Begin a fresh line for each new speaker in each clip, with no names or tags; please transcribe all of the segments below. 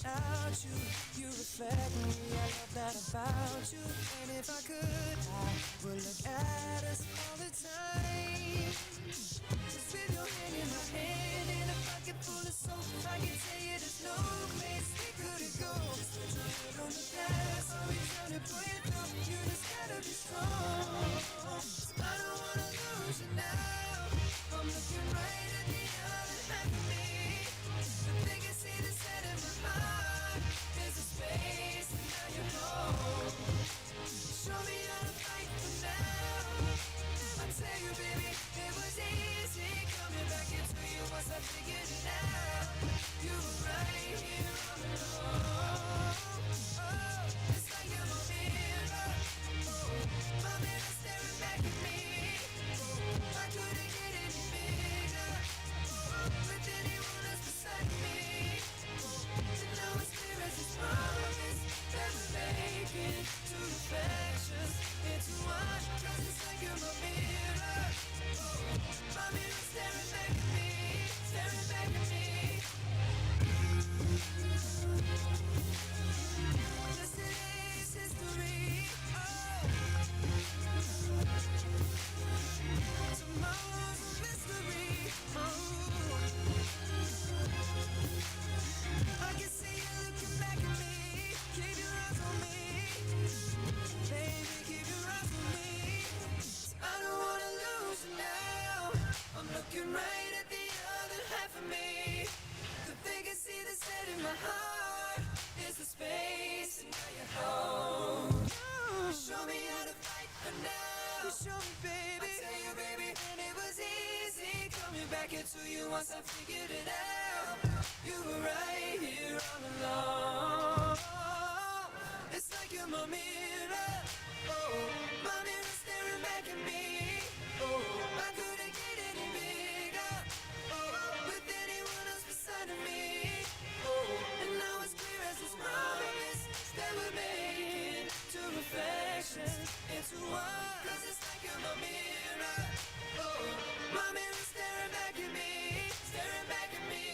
without you. You reflect me, I love that about you. And if I could, I would look at us all the time. Just with your hand in my hand, in a pocket full of soap, I can tell you there's no place we couldn't go. Just put your head on the gas, I'll be trying to pull you through. You just gotta be strong. I don't wanna lose you now. I'm looking right at the other half of me. They can see the set in my heart. There's a space and now you're home. Show me how to fight for now. I tell you, baby, it was easy coming back into you once I figured it out. You were right here all along. Oh, it's like you're my mirror. Oh, my mirror staring back at me. Oh, I couldn't get any bigger. Oh, with anyone else beside me. Oh, and now it's clear as this promise that we're making two reflections into one. 'Cause it's like you're my mirror. Oh, my mirror staring back at me, staring back at me. Yesterday's history. Oh, tomorrow's a mystery. Oh, I can see you looking back at me. Keep your eyes on me, baby. Keep your eyes on me. I don't wanna lose you now. I'm looking right at the other half of me. The thing I see that's set in my heart is the space, and now you're home. You show me how to fight for now. You show me, baby. I tell you, baby, and it was easy coming back into you once I figured it out. You were right here all along. It's like you're my mirror. Oh, my mirror staring back at me. Oh, I couldn't get any bigger. Oh, with anyone else beside of me. Oh, and now it's clear as this promise that we're making two reflections into one. 'Cause it's like you're my mirror. Oh, my mirror staring back at me, staring back at me.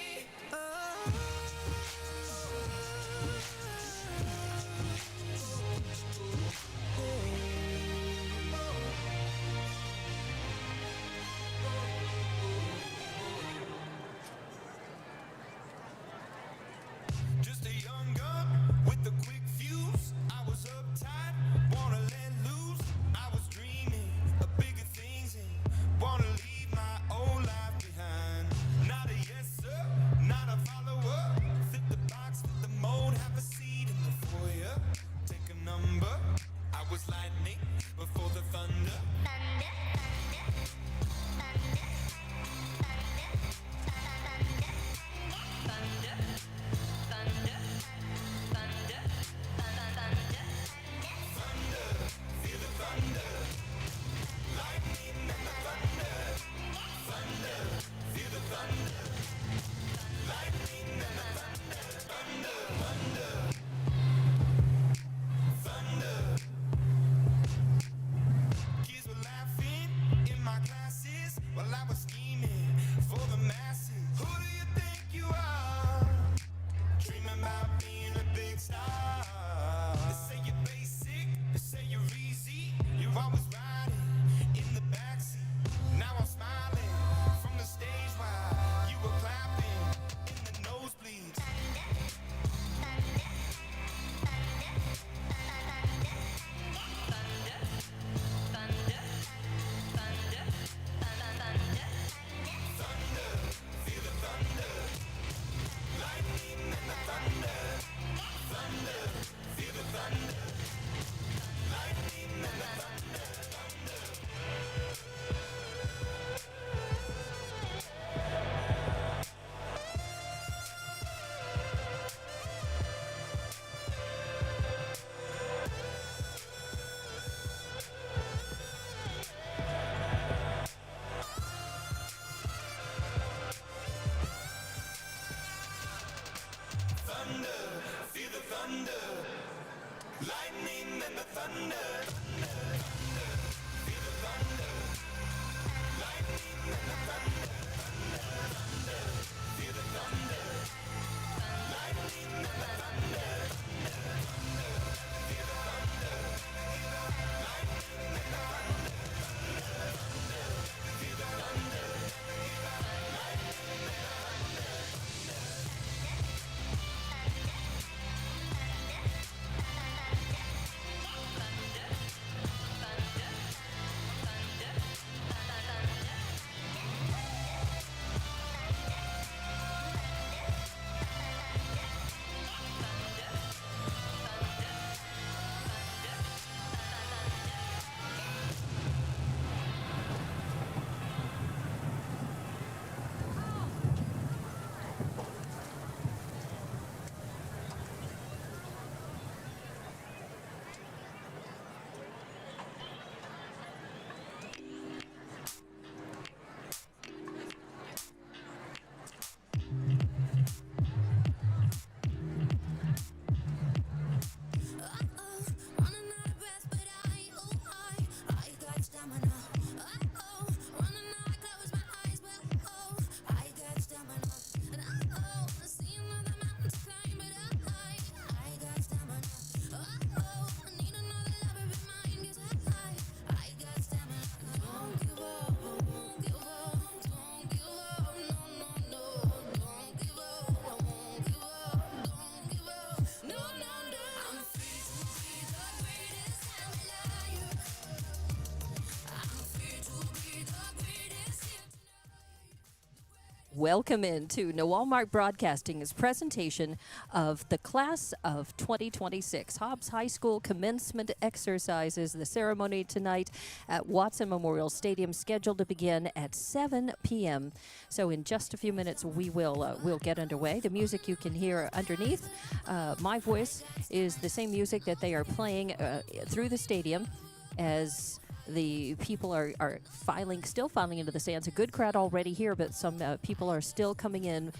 Just a young gun with a quick fuse. I was uptight, wanna let loose. I was dreaming of bigger things and wanna leave my old life behind. Not a yes sir, not a follower. Fit the box, fit the mold, have a seat in the foyer. Take a number. I was lightning before the thunder. Kids were laughing in my classes while I was scheming for the masses. Who do you think you are? Dreaming about being a big star. They say you're basic, they say you're easy. You're always riding in the backseat. Now I'm smiling from the stage while you were clapping in the nosebleeds. Thunder, lightning and the thunder.
welcome into Walmart Broadcasting's presentation of the class of 2026 Hobbs High School commencement exercises. The ceremony tonight at Watson Memorial Stadium scheduled to begin at 7 p.m. So in just a few minutes we will we'll get underway. The music you can hear underneath my voice is the same music that they are playing through the stadium as the people are still filing into the stands. A good crowd already here, but some people are still coming in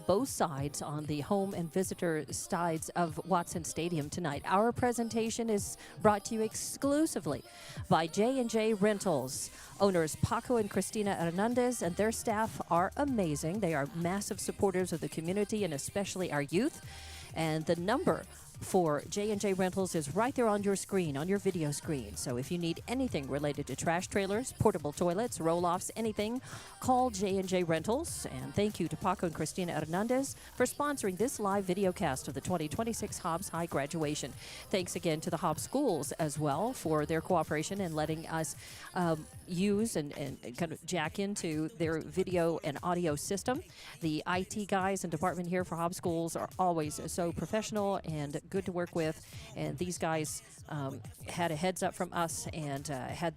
both sides on the home and visitor sides of Watson Stadium tonight. Our presentation is brought to you exclusively by J&J Rentals. Owners Paco and Cristina Hernandez and their staff are amazing. They are massive supporters of the community and especially our youth. And the number for J&J Rentals is right there on your screen, on your video screen. So if you need anything related to trash trailers, portable toilets, roll-offs, anything, call J&J Rentals. And thank you to Paco and Cristina Hernandez for sponsoring this live video cast of the 2026 Hobbs High graduation. Thanks again to the Hobbs schools as well for their cooperation and letting us use and kind of jack into their video and audio system. The IT guys and department here for Hobbs schools are always so professional and good to work with, and these guys had a heads up from us and had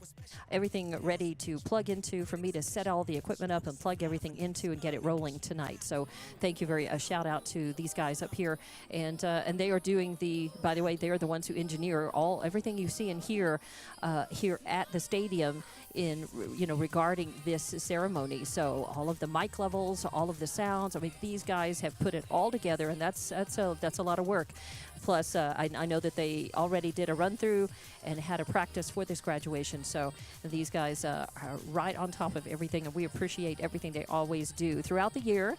everything ready to plug into for me to set all the equipment up and plug everything into and get it rolling tonight. So thank you a shout out to these guys up here, and they are doing by the way, they are the ones who engineer everything you see and hear here at the stadium in regarding this ceremony. So all of the mic levels, all of the sounds, I mean, these guys have put it all together, and that's a lot of work. Plus, I know that they already did a run-through and had a practice for this graduation. So these guys are right on top of everything, and we appreciate everything they always do throughout the year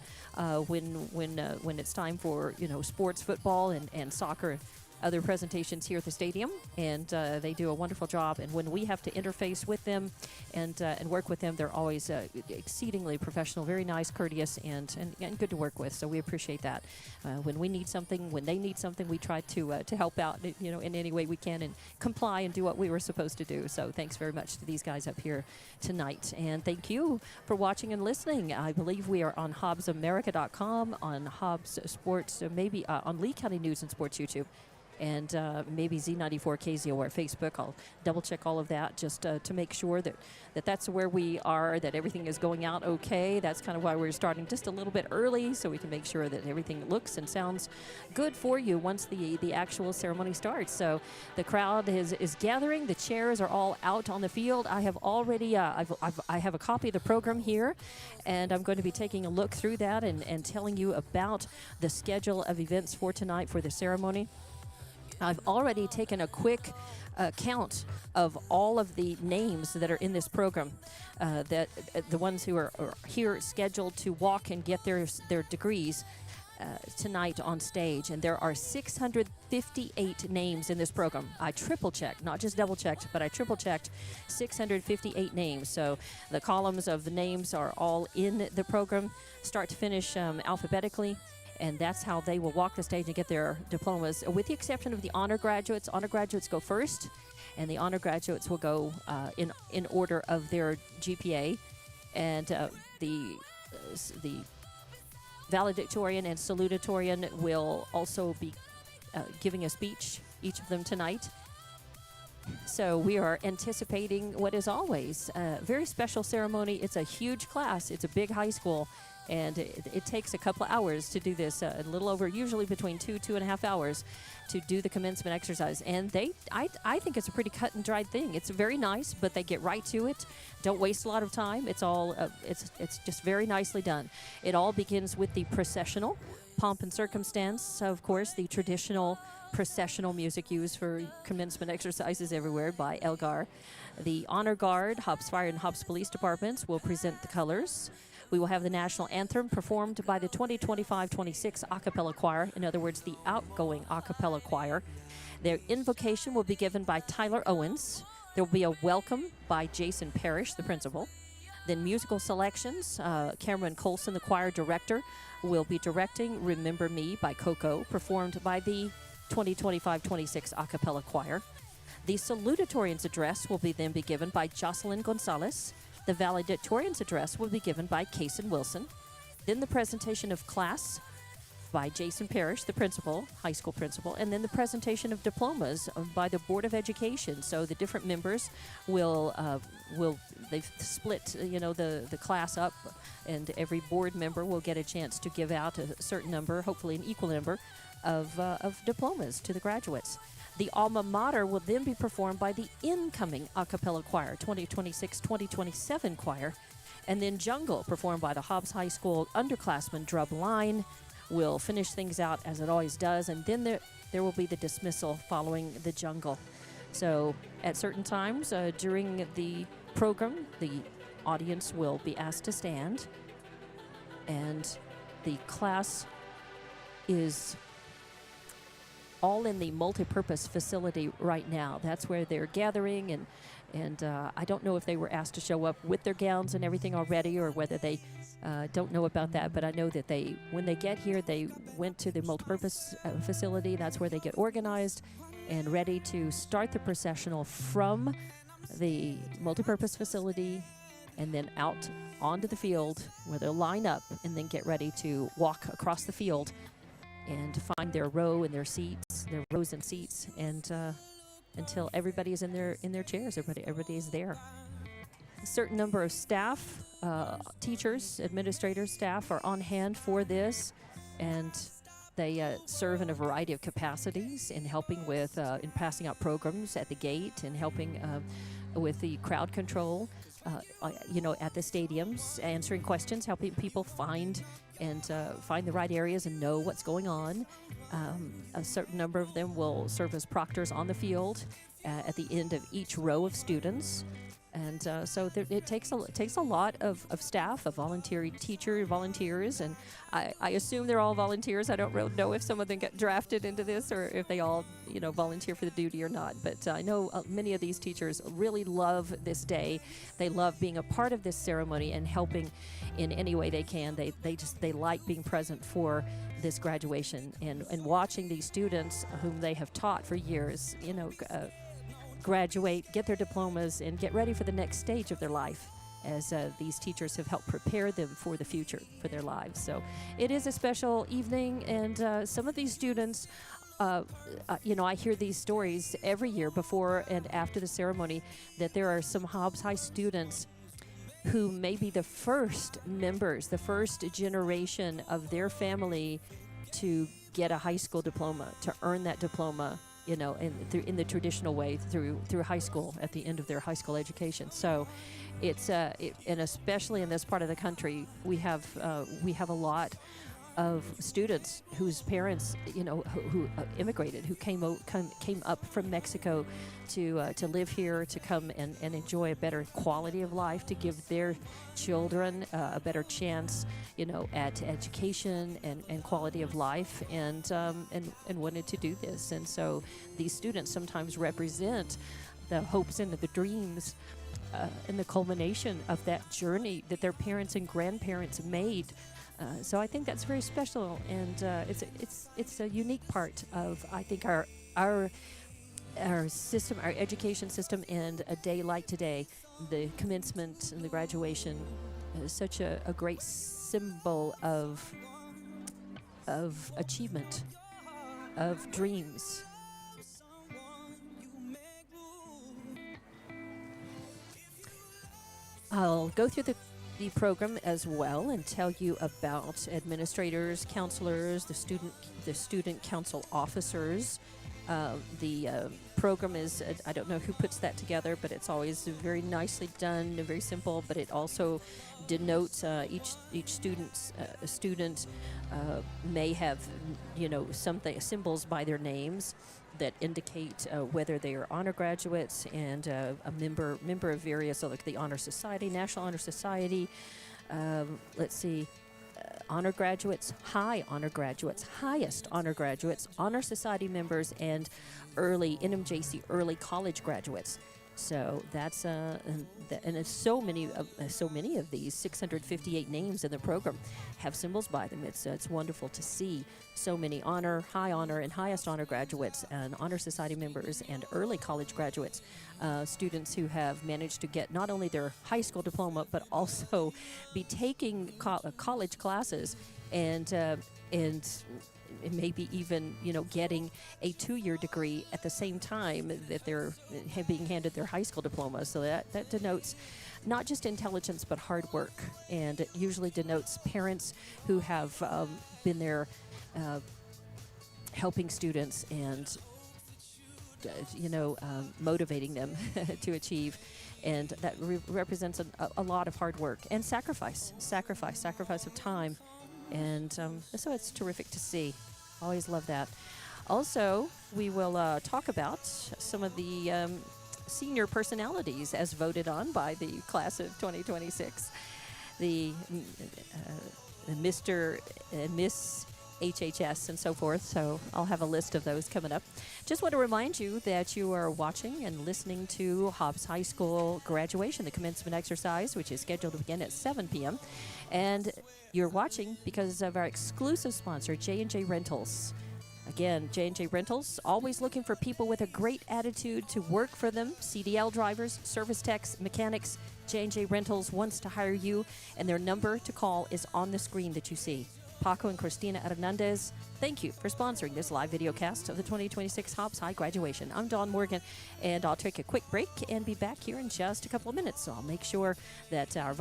when it's time for sports, football, and soccer. Other presentations here at the stadium, and they do a wonderful job. And when we have to interface with them and work with them, they're always exceedingly professional, very nice, courteous, and good to work with. So we appreciate that. When we need something, when they need something, we try to help out, in any way we can and comply and do what we were supposed to do. So thanks very much to these guys up here tonight, and thank you for watching and listening. I believe we are on HobbsAmerica.com, on Hobbs Sports, maybe on Lee County News and Sports YouTube, and maybe Z94 KZOR Facebook. I'll double check all of that just to make sure that's where we are, that everything is going out okay. That's kind of why we're starting just a little bit early, so we can make sure that everything looks and sounds good for you once the actual ceremony starts. So the crowd is gathering. The chairs are all out on the field. I have already I have a copy of the program here, and I'm going to be taking a look through that and telling you about the schedule of events for tonight for the ceremony. I've already taken a quick count of all of the names that are in this program, that the ones who are here scheduled to walk and get their degrees tonight on stage, and there are 658 names in this program. I triple-checked, not just double-checked, but I triple-checked 658 names. So the columns of the names are all in the program, start to finish alphabetically. And that's how they will walk the stage and get their diplomas, with the exception of the honor graduates. Honor graduates go first, and the honor graduates will go in order of their GPA. And the valedictorian and salutatorian will also be giving a speech, each of them tonight. So we are anticipating what is always a very special ceremony. It's a huge class. It's a big high school. And it takes a couple of hours to do this, a little over, usually between 2.5 hours, to do the commencement exercise. And I think it's a pretty cut and dried thing. It's very nice, but they get right to it. Don't waste a lot of time. It's all it's just very nicely done. It all begins with the processional, pomp and circumstance. Of course, the traditional processional music used for commencement exercises everywhere by Elgar. The honor guard, Hobbs Fire and Hobbs Police Departments will present the colors. We will have the national anthem performed by the 2025-26 a cappella choir, in other words, the outgoing a cappella choir. Their invocation will be given by Tyler Owens. There will be a welcome by Jason Parrish, the principal. Then musical selections, Cameron Colson, the choir director, will be directing Remember Me by Coco, performed by the 2025-26 a cappella choir. The salutatorian's address will then be given by Jocelyn Gonzalez. The valedictorian's address will be given by Kason Wilson. Then the presentation of class by Jason Parrish, the principal, high school principal, and then the presentation of diplomas by the Board of Education. So the different members will they've split the class up, and every board member will get a chance to give out a certain number, hopefully an equal number, of diplomas to the graduates. The alma mater will then be performed by the incoming a cappella choir, 2026-2027 choir, and then jungle performed by the Hobbs High School underclassmen drum line will finish things out as it always does, and then there will be the dismissal following the jungle. So at certain times during the program, the audience will be asked to stand, and the class is all in the multi-purpose facility right now. That's where they're gathering, and I don't know if they were asked to show up with their gowns and everything already, or whether they don't know about that, but I know that when they get here, they went to the multipurpose facility. That's where they get organized and ready to start the processional from the multipurpose facility, and then out onto the field where they'll line up and then get ready to walk across the field and find their row and their seats, their rows and seats, and until everybody is in their chairs, everybody is there. A certain number of staff, teachers, administrators, staff are on hand for this, and they serve in a variety of capacities in helping with, in passing out programs at the gate, and helping with the crowd control, at the stadiums, answering questions, helping people find the right areas and know what's going on. A certain number of them will serve as proctors on the field at the end of each row of students. And so it takes a lot of staff, of volunteers, and I assume they're all volunteers. I don't really know if some of them get drafted into this, or if they all volunteer for the duty or not. But I know many of these teachers really love this day. They love being a part of this ceremony and helping in any way they can. They like being present for this graduation, and watching these students whom they have taught for years, graduate, get their diplomas, and get ready for the next stage of their life, as these teachers have helped prepare them for the future, for their lives. So it is a special evening, and some of these students, I hear these stories every year before and after the ceremony, that there are some Hobbs High students who may be the first members, the first generation of their family to get a high school diploma, to earn that diploma, in the traditional way through high school, at the end of their high school education. So it's and especially in this part of the country, we have a lot of students whose parents, who immigrated, who came up from Mexico to live here, to come and enjoy a better quality of life, to give their children a better chance, at education and quality of life, and wanted to do this. And so these students sometimes represent the hopes and the dreams and the culmination of that journey that their parents and grandparents made. So I think that's very special, and it's a unique part of, I think, our system, our education system, and a day like today, the commencement and the graduation, is such a great symbol of achievement, of dreams. I'll go through the program as well and tell you about administrators, counselors, the student council officers. The program is, I don't know who puts that together, but it's always very nicely done, very simple, but it also denotes each student may have, something, symbols by their names that indicate whether they are honor graduates and a member of various, so like the Honor Society, National Honor Society, honor graduates, high honor graduates, highest honor graduates, Honor Society members, and early NMJC early college graduates. So that's and it's so many of these 658 names in the program have symbols by them. It's wonderful to see so many high honor, and highest honor graduates, and honor society members, and early college graduates, students who have managed to get not only their high school diploma but also be taking college classes and maybe even getting a 2-year degree at the same time that they're being handed their high school diploma. So that denotes not just intelligence but hard work, and it usually denotes parents who have been there helping students and motivating them to achieve. And that represents a lot of hard work and sacrifice of time. And so it's terrific to see. Always love that. Also, we will talk about some of the senior personalities as voted on by the class of 2026. The Mr. and Miss HHS and so forth. So I'll have a list of those coming up. Just want to remind you that you are watching and listening to Hobbs High School graduation, the commencement exercise, which is scheduled to begin at 7 p.m. And you're watching because of our exclusive sponsor, J&J Rentals. Again, J&J Rentals, always looking for people with a great attitude to work for them. CDL drivers, service techs, mechanics. J&J Rentals wants to hire you, and their number to call is on the screen that you see. Paco and Christina Hernandez, thank you for sponsoring this live video cast of the 2026 Hobbs High graduation. I'm Dawn Morgan, and I'll take a quick break and be back here in just a couple of minutes. So I'll make sure that our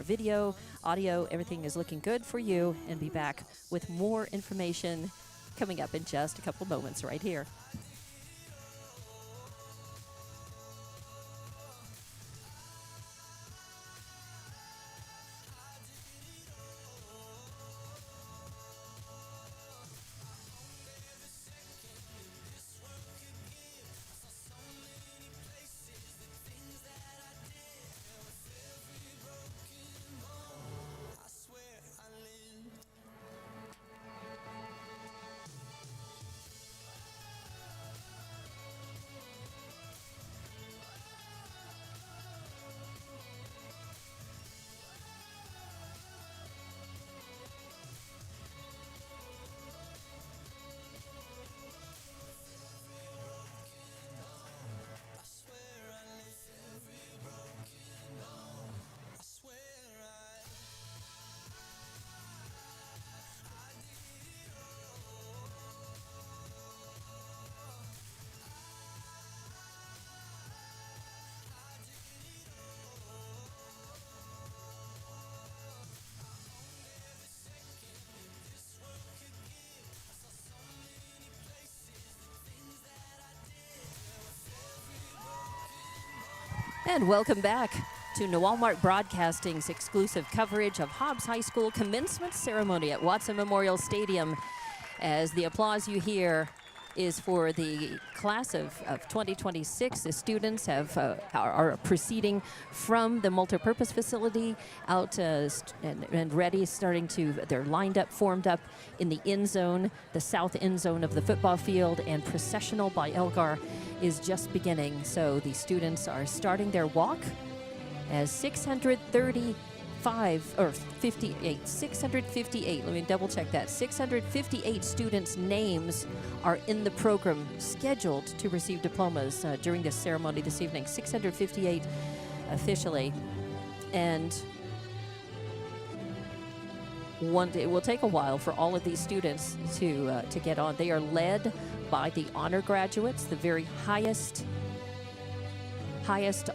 video, audio, everything is looking good for you, and be back with more information coming up in just a couple moments right here. And welcome back to Walmart Broadcasting's exclusive coverage of Hobbs High School commencement ceremony at Watson Memorial Stadium. As the applause you hear is for the class of 2026. The students are proceeding from the multipurpose facility out and ready, they're lined up, formed up in the end zone, the south end zone of the football field, and Processional by Elgar is just beginning. So the students are starting their walk as 658, let me double check that. 658 students' names are in the program scheduled to receive diplomas during this ceremony this evening. 658 officially. And it will take a while for all of these students to get on. They are led by the honor graduates, the very highest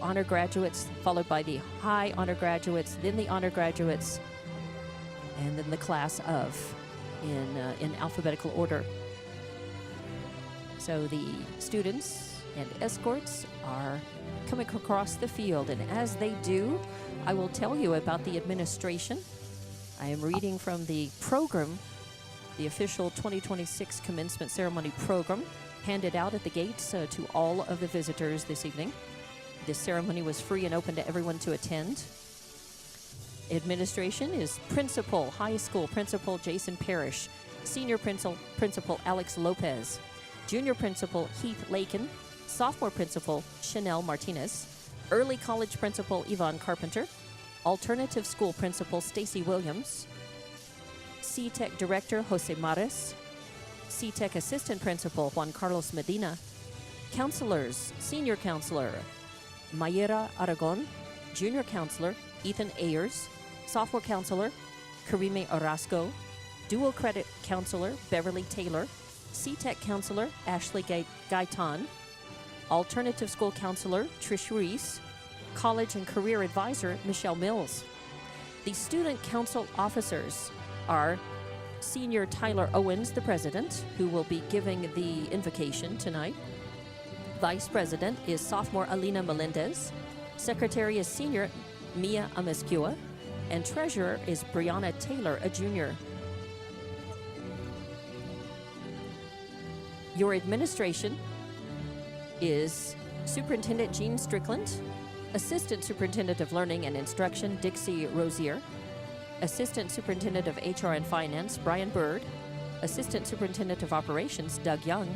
honor graduates, followed by the high honor graduates, then the honor graduates, and then the class of in alphabetical order. So the students and escorts are coming across the field, and as they do, I will tell you about the administration. I am reading from the program, the official 2026 commencement ceremony program, handed out at the gates to all of the visitors this evening. This ceremony was free and open to everyone to attend. Administration is Principal, High School Principal Jason Parrish, Senior Principal Alex Lopez, Junior Principal Heath Lakin, sophomore principal Chanel Martinez, early college principal Yvonne Carpenter, alternative school principal Stacy Williams, CTEC director Jose Mares, CTEC assistant principal Juan Carlos Medina, counselors, senior counselor Mayera Aragon, junior counselor Ethan Ayers, sophomore counselor Karime Orozco, dual credit counselor Beverly Taylor, CTEC counselor Ashley Gaitan, alternative school counselor Trish Reese, college and career advisor Michelle Mills. The student council officers are Senior Tyler Owens, the president, who will be giving the invocation tonight. Vice president is sophomore Alina Melendez. Secretary is senior Mia Amescua. And treasurer is Brianna Taylor, a junior. Your administration is Superintendent Jean Strickland, Assistant Superintendent of Learning and Instruction Dixie Rosier, Assistant Superintendent of HR and Finance Brian Bird, Assistant Superintendent of Operations Doug Young,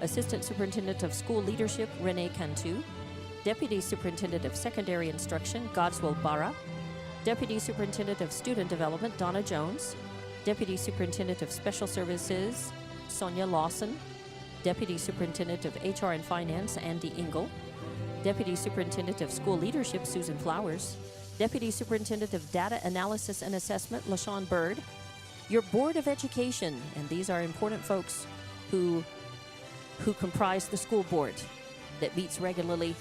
Assistant Superintendent of School Leadership Renee Cantu, Deputy Superintendent of Secondary Instruction Godswill Barra, Deputy Superintendent of Student Development Donna Jones, Deputy Superintendent of Special Services Sonia Lawson, Deputy Superintendent of HR and Finance Andy Engel, Deputy Superintendent of School Leadership Susan Flowers, Deputy Superintendent of Data Analysis and Assessment LaShawn Bird, your Board of Education, and these are important folks who comprise the school board that meets regularly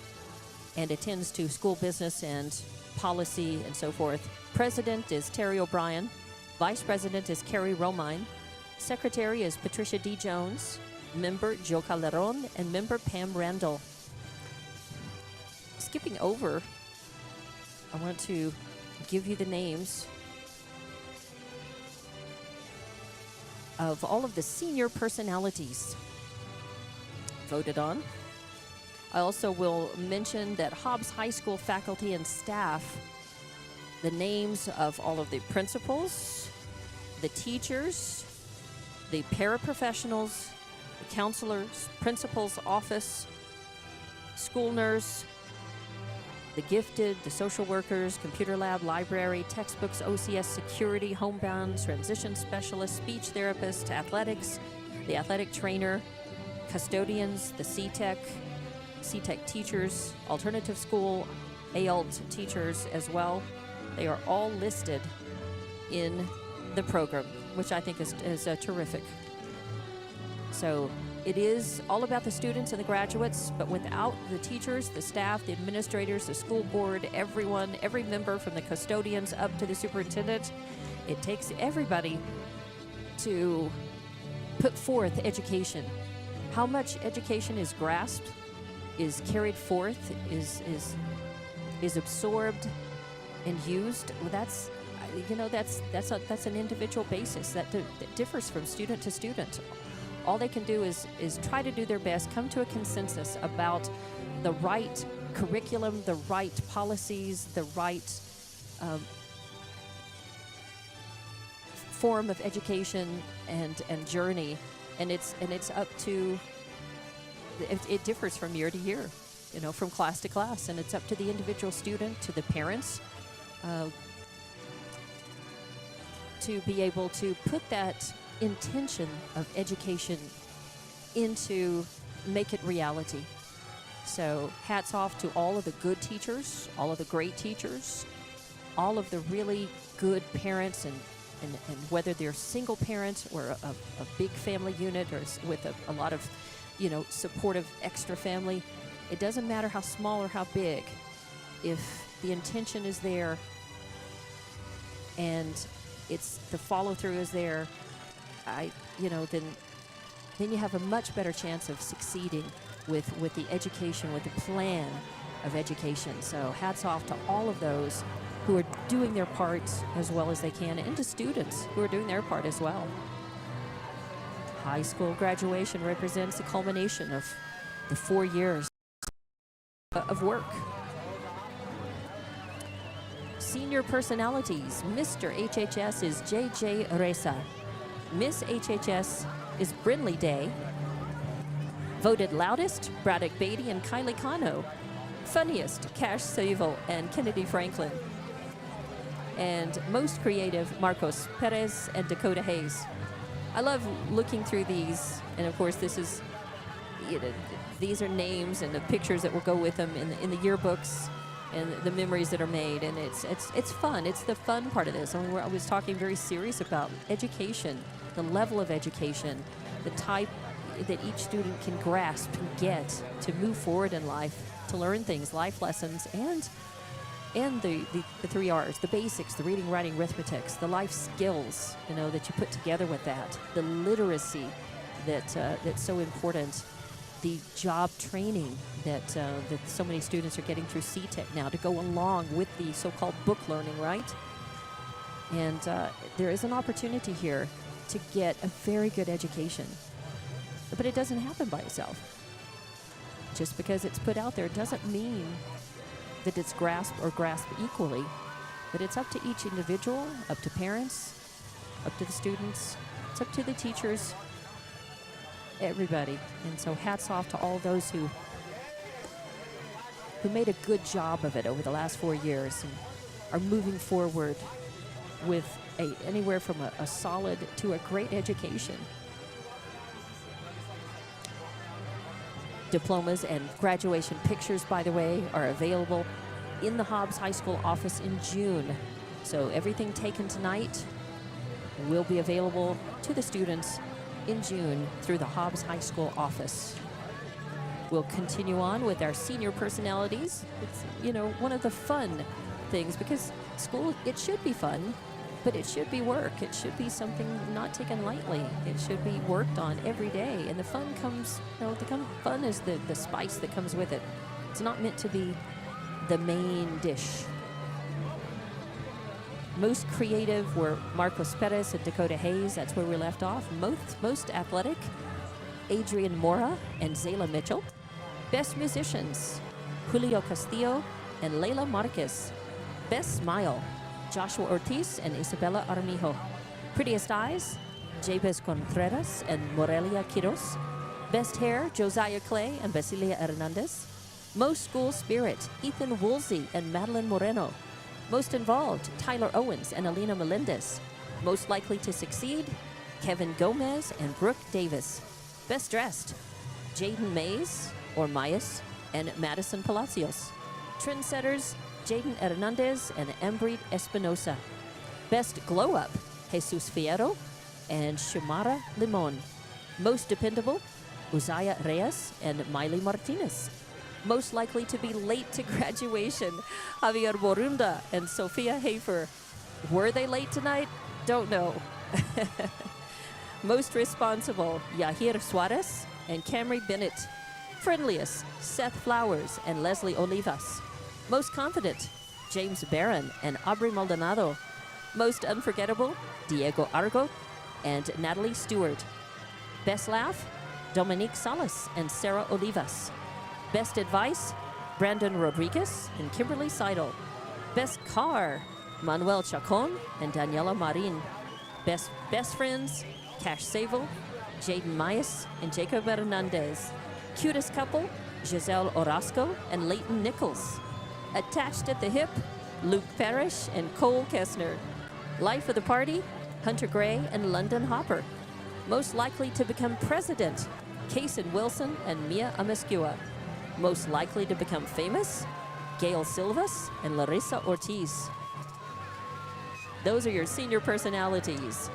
and attends to school business and policy and so forth. President is Terry O'Brien, Vice President is Carrie Romine, Secretary is Patricia D. Jones, Member Joe Calderon, and Member Pam Randall. Skipping over, I want to give you the names of all of the senior personalities voted on. I also will mention that Hobbs High School faculty and staff, the names of all of the principals, the teachers, the paraprofessionals, the counselors, principal's office, school nurse, the gifted, the social workers, computer lab, library, textbooks, OCS, security, homebound, transition specialist, speech therapist, athletics, the athletic trainer, custodians, the CTEC teachers, alternative school, ALT teachers as well. They are all listed in the program, which I think is terrific. So it is all about the students and the graduates, but without the teachers, the staff, the administrators, the school board, everyone, every member from the custodians up to the superintendent, it takes everybody to put forth education. How much education is grasped, is carried forth, is absorbed and used? Well, that's an individual basis that differs from student to student. All they can do is try to do their best, come to a consensus about the right curriculum, the right policies, the right form of education and journey, and it's up to. It differs from year to year, from class to class, and it's up to the individual student, to the parents, to be able to put that intention of education into make it reality. So hats off to all of the good teachers, all of the great teachers, all of the really good parents, and whether they're single parents or a big family unit or with a lot of supportive extra family. It doesn't matter how small or how big. If the intention is there and it's the follow through is there, then you have a much better chance of succeeding with the education, with the plan of education. So hats off to all of those who are doing their part as well as they can, and to students who are doing their part as well. High school graduation represents the culmination of the 4 years of work. Senior personalities. Mr. HHS is JJ Reza. Miss HHS is Brinley Day. Voted loudest, Braddock Beatty and Kylie Kano. Funniest, Cash Savo and Kennedy Franklin. And most creative, Marcos Perez and Dakota Hayes. I love looking through these, and of course this is, these are names and the pictures that will go with them in the yearbooks and the memories that are made, and it's fun. It's the fun part of this. I mean, I was talking very serious about education, the level of education, the type that each student can grasp and get to move forward in life, to learn things, life lessons, and the 3 R's, the basics, the reading, writing, arithmetics, the life skills, that you put together with that, the literacy that's so important, the job training that so many students are getting through CTEC now to go along with the so-called book learning, right? And there is an opportunity here to get a very good education. But it doesn't happen by itself. Just because it's put out there doesn't mean that it's grasped equally. But it's up to each individual, up to parents, up to the students, it's up to the teachers, everybody. And so hats off to all those who made a good job of it over the last 4 years and are moving forward with anywhere from a solid to a great education. Diplomas and graduation pictures, by the way, are available in the Hobbs High School office in June. So everything taken tonight will be available to the students in June through the Hobbs High School office. We'll continue on with our senior personalities. It's, one of the fun things, because school, it should be fun, but it should be work. It should be something not taken lightly. It should be worked on every day. And the fun comes, fun is the spice that comes with it. It's not meant to be the main dish. Most creative were Marcos Perez and Dakota Hayes. That's where we left off. Most athletic, Adrian Mora and Zayla Mitchell. Best musicians, Julio Castillo and Leila Marquez. Best smile, Joshua Ortiz and Isabella Armijo. Prettiest eyes, Jabez Contreras and Morelia Quiros. Best hair, Josiah Clay and Basilia Hernandez. Most school spirit, Ethan Woolsey and Madeline Moreno. Most involved, Tyler Owens and Alina Melendez. Most likely to succeed, Kevin Gomez and Brooke Davis. Best dressed, Jaden Mays or Mayas and Madison Palacios. Trendsetters, Jaden Hernandez and Embreed Espinosa. Best glow up, Jesus Fierro and Shumara Limon. Most dependable, Uzziah Reyes and Miley Martinez. Most likely to be late to graduation, Javier Borunda and Sofia Hafer. Were they late tonight? Don't know. Most responsible, Yahir Suarez and Camry Bennett. Friendliest, Seth Flowers and Leslie Olivas. Most confident, James Barron and Aubrey Maldonado. Most unforgettable, Diego Argo and Natalie Stewart. Best laugh, Dominique Salas and Sarah Olivas. Best advice, Brandon Rodriguez and Kimberly Seidel. Best car, Manuel Chacon and Daniela Marin. Best friends, Cash Savo, Jaden Mayas and Jacob Hernandez. Cutest couple, Giselle Orozco and Leighton Nichols. Attached at the hip, Luke Parrish and Cole Kessner. Life of the party, Hunter Gray and London Hopper. Most likely to become president, Kason Wilson and Mia Amescua. Most likely to become famous, Gail Silvas and Larissa Ortiz. Those are your senior personalities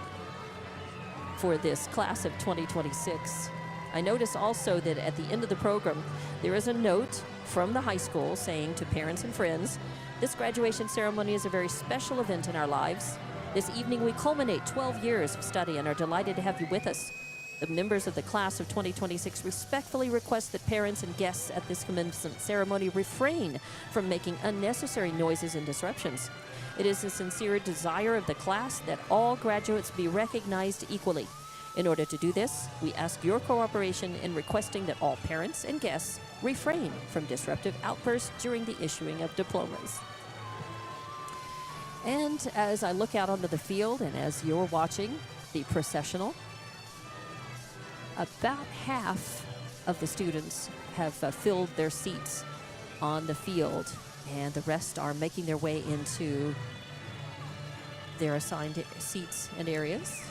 for this class of 2026. I notice also that at the end of the program, there is a note from the high school saying to parents and friends, this graduation ceremony is a very special event in our lives. This evening we culminate 12 years of study and are delighted to have you with us. The members of the class of 2026 respectfully request that parents and guests at this commencement ceremony refrain from making unnecessary noises and disruptions. It is a sincere desire of the class that all graduates be recognized equally. In order to do this, we ask your cooperation in requesting that all parents and guests refrain from disruptive outbursts during the issuing of diplomas. And as I look out onto the field and as you're watching the processional, about half of the students have filled their seats on the field, and the rest are making their way into their assigned seats and areas.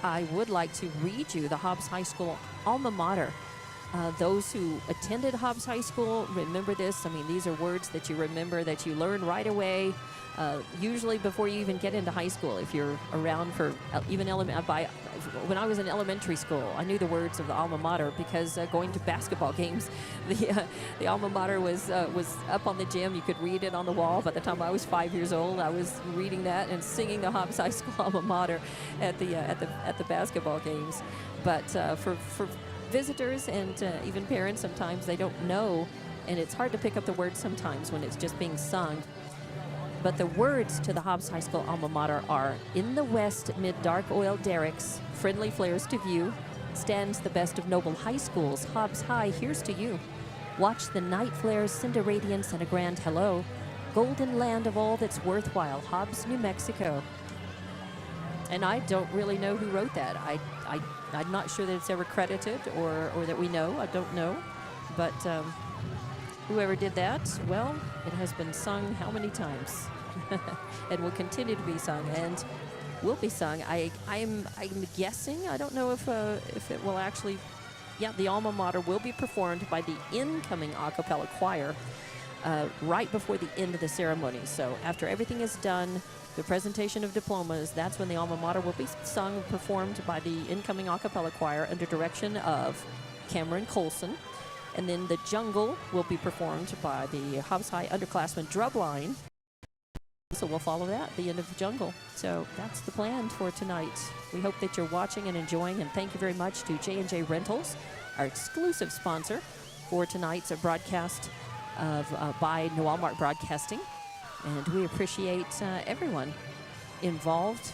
I would like to read you the Hobbs High School alma mater. Those who attended Hobbs High School remember this. I mean, these are words that you remember, that you learn right away, usually before you even get into high school. If you're around for even when I was in elementary school, I knew the words of the alma mater because going to basketball games, the alma mater was up on the gym. You could read it on the wall. By the time I was 5 years old, I was reading that and singing the Hobbs High School alma mater at the basketball games. But for visitors and even parents, sometimes they don't know, and it's hard to pick up the words sometimes when it's just being sung. But the words to the Hobbs High School alma mater are, "In the west, mid dark oil derricks, friendly flares to view, stands the best of noble high schools. Hobbs High, here's to you. Watch the night flares send a radiance and a grand hello. Golden land of all that's worthwhile, Hobbs, New Mexico." And I don't really know who wrote that. I'm not sure that it's ever credited or that we know. I don't know. But whoever did that, well, it has been sung how many times? And will continue to be sung and will be sung. I'm guessing, I don't know if it will actually, the alma mater will be performed by the incoming a cappella choir right before the end of the ceremony. So after everything is done, the presentation of diplomas, that's when the alma mater will be sung and performed by the incoming a cappella choir under direction of Cameron Colson. And then the jungle will be performed by the Hobbs High underclassmen drumline. So we'll follow that, the end of the jungle. So that's the plan for tonight. We hope that you're watching and enjoying, and thank you very much to J&J Rentals, our exclusive sponsor for tonight's broadcast by Walmart Broadcasting. And we appreciate everyone involved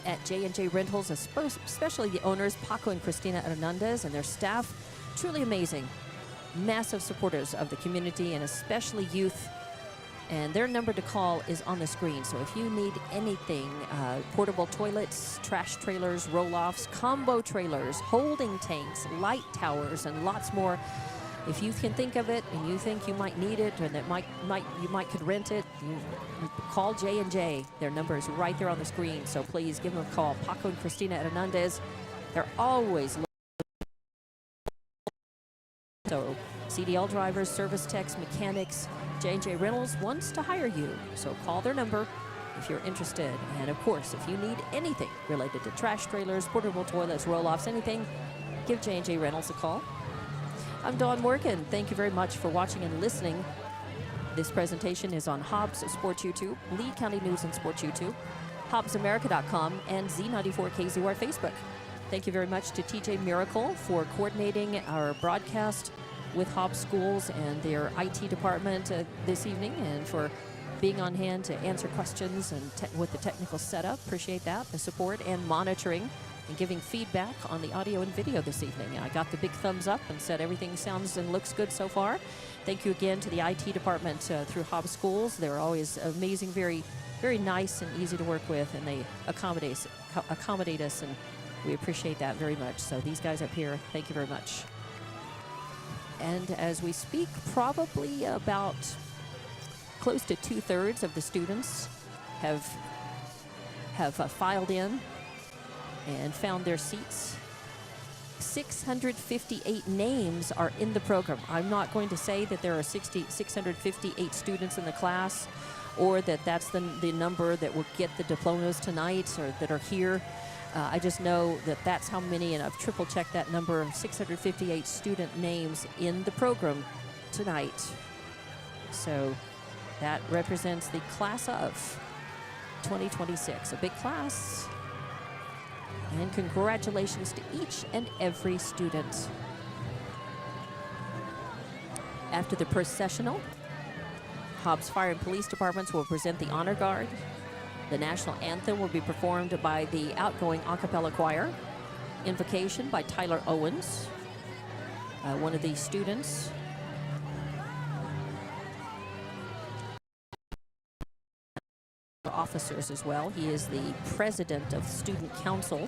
at J&J Rentals, especially the owners, Paco and Christina Hernandez, and their staff. Truly amazing, massive supporters of the community and especially youth. And their number to call is on the screen. So if you need anything, portable toilets, trash trailers, roll-offs, combo trailers, holding tanks, light towers, and lots more. If you can think of it and you think you might need it or that you might could rent it, you call J&J. Their number is right there on the screen. So please give them a call. Paco and Christina Hernandez, they're always so CDL drivers, service techs, mechanics, J&J Rentals wants to hire you. So call their number if you're interested. And of course, if you need anything related to trash trailers, portable toilets, roll-offs, anything, give J&J Rentals a call. I'm Dawn Morgan. Thank you very much for watching and listening. This presentation is on Hobbs Sports YouTube, Lee County News and Sports YouTube, HobbsAmerica.com, and Z94KZY Facebook. Thank you very much to TJ Miracle for coordinating our broadcast with Hobbs Schools and their IT department this evening, and for being on hand to answer questions and with the technical setup. Appreciate that, the support and monitoring and giving feedback on the audio and video this evening. I got the big thumbs up and said everything sounds and looks good so far. Thank you again to the IT department through Hobbs Schools. They're always amazing, very, very nice and easy to work with, and they accommodate us, and we appreciate that very much. So these guys up here, thank you very much. And as we speak, probably about close to 2/3 of the students have filed in and found their seats. 658 names are in the program. I'm not going to say that there are 658 students in the class, or that that's the number that will get the diplomas tonight or that are here. I just know that that's how many, and I've triple-checked that number of 658 student names in the program tonight. So that represents the class of 2026, a big class. And congratulations to each and every student. After the processional, Hobbs Fire and Police Departments will present the Honor Guard. The national anthem will be performed by the outgoing a cappella choir. Invocation by Tyler Owens, one of the students. Officers as well. He is the president of Student Council.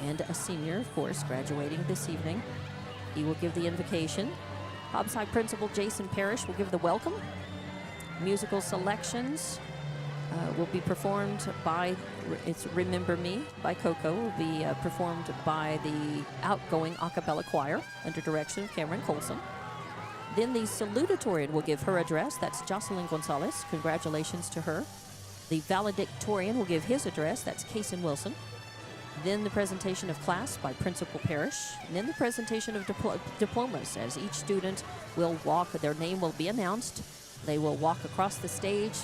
and a senior, of course, graduating this evening. He will give the invocation. Hobbs High Principal Jason Parrish will give the welcome. Musical selections will be performed by, it's Remember Me by Coco, will be performed by the outgoing a cappella choir under direction of Cameron Colson. Then the salutatorian will give her address. That's Jocelyn Gonzalez. Congratulations to her. The valedictorian will give his address. That's Kason Wilson. Then the presentation of class by Principal Parrish. And then the presentation of diplomas, as each student will walk, their name will be announced. They will walk across the stage,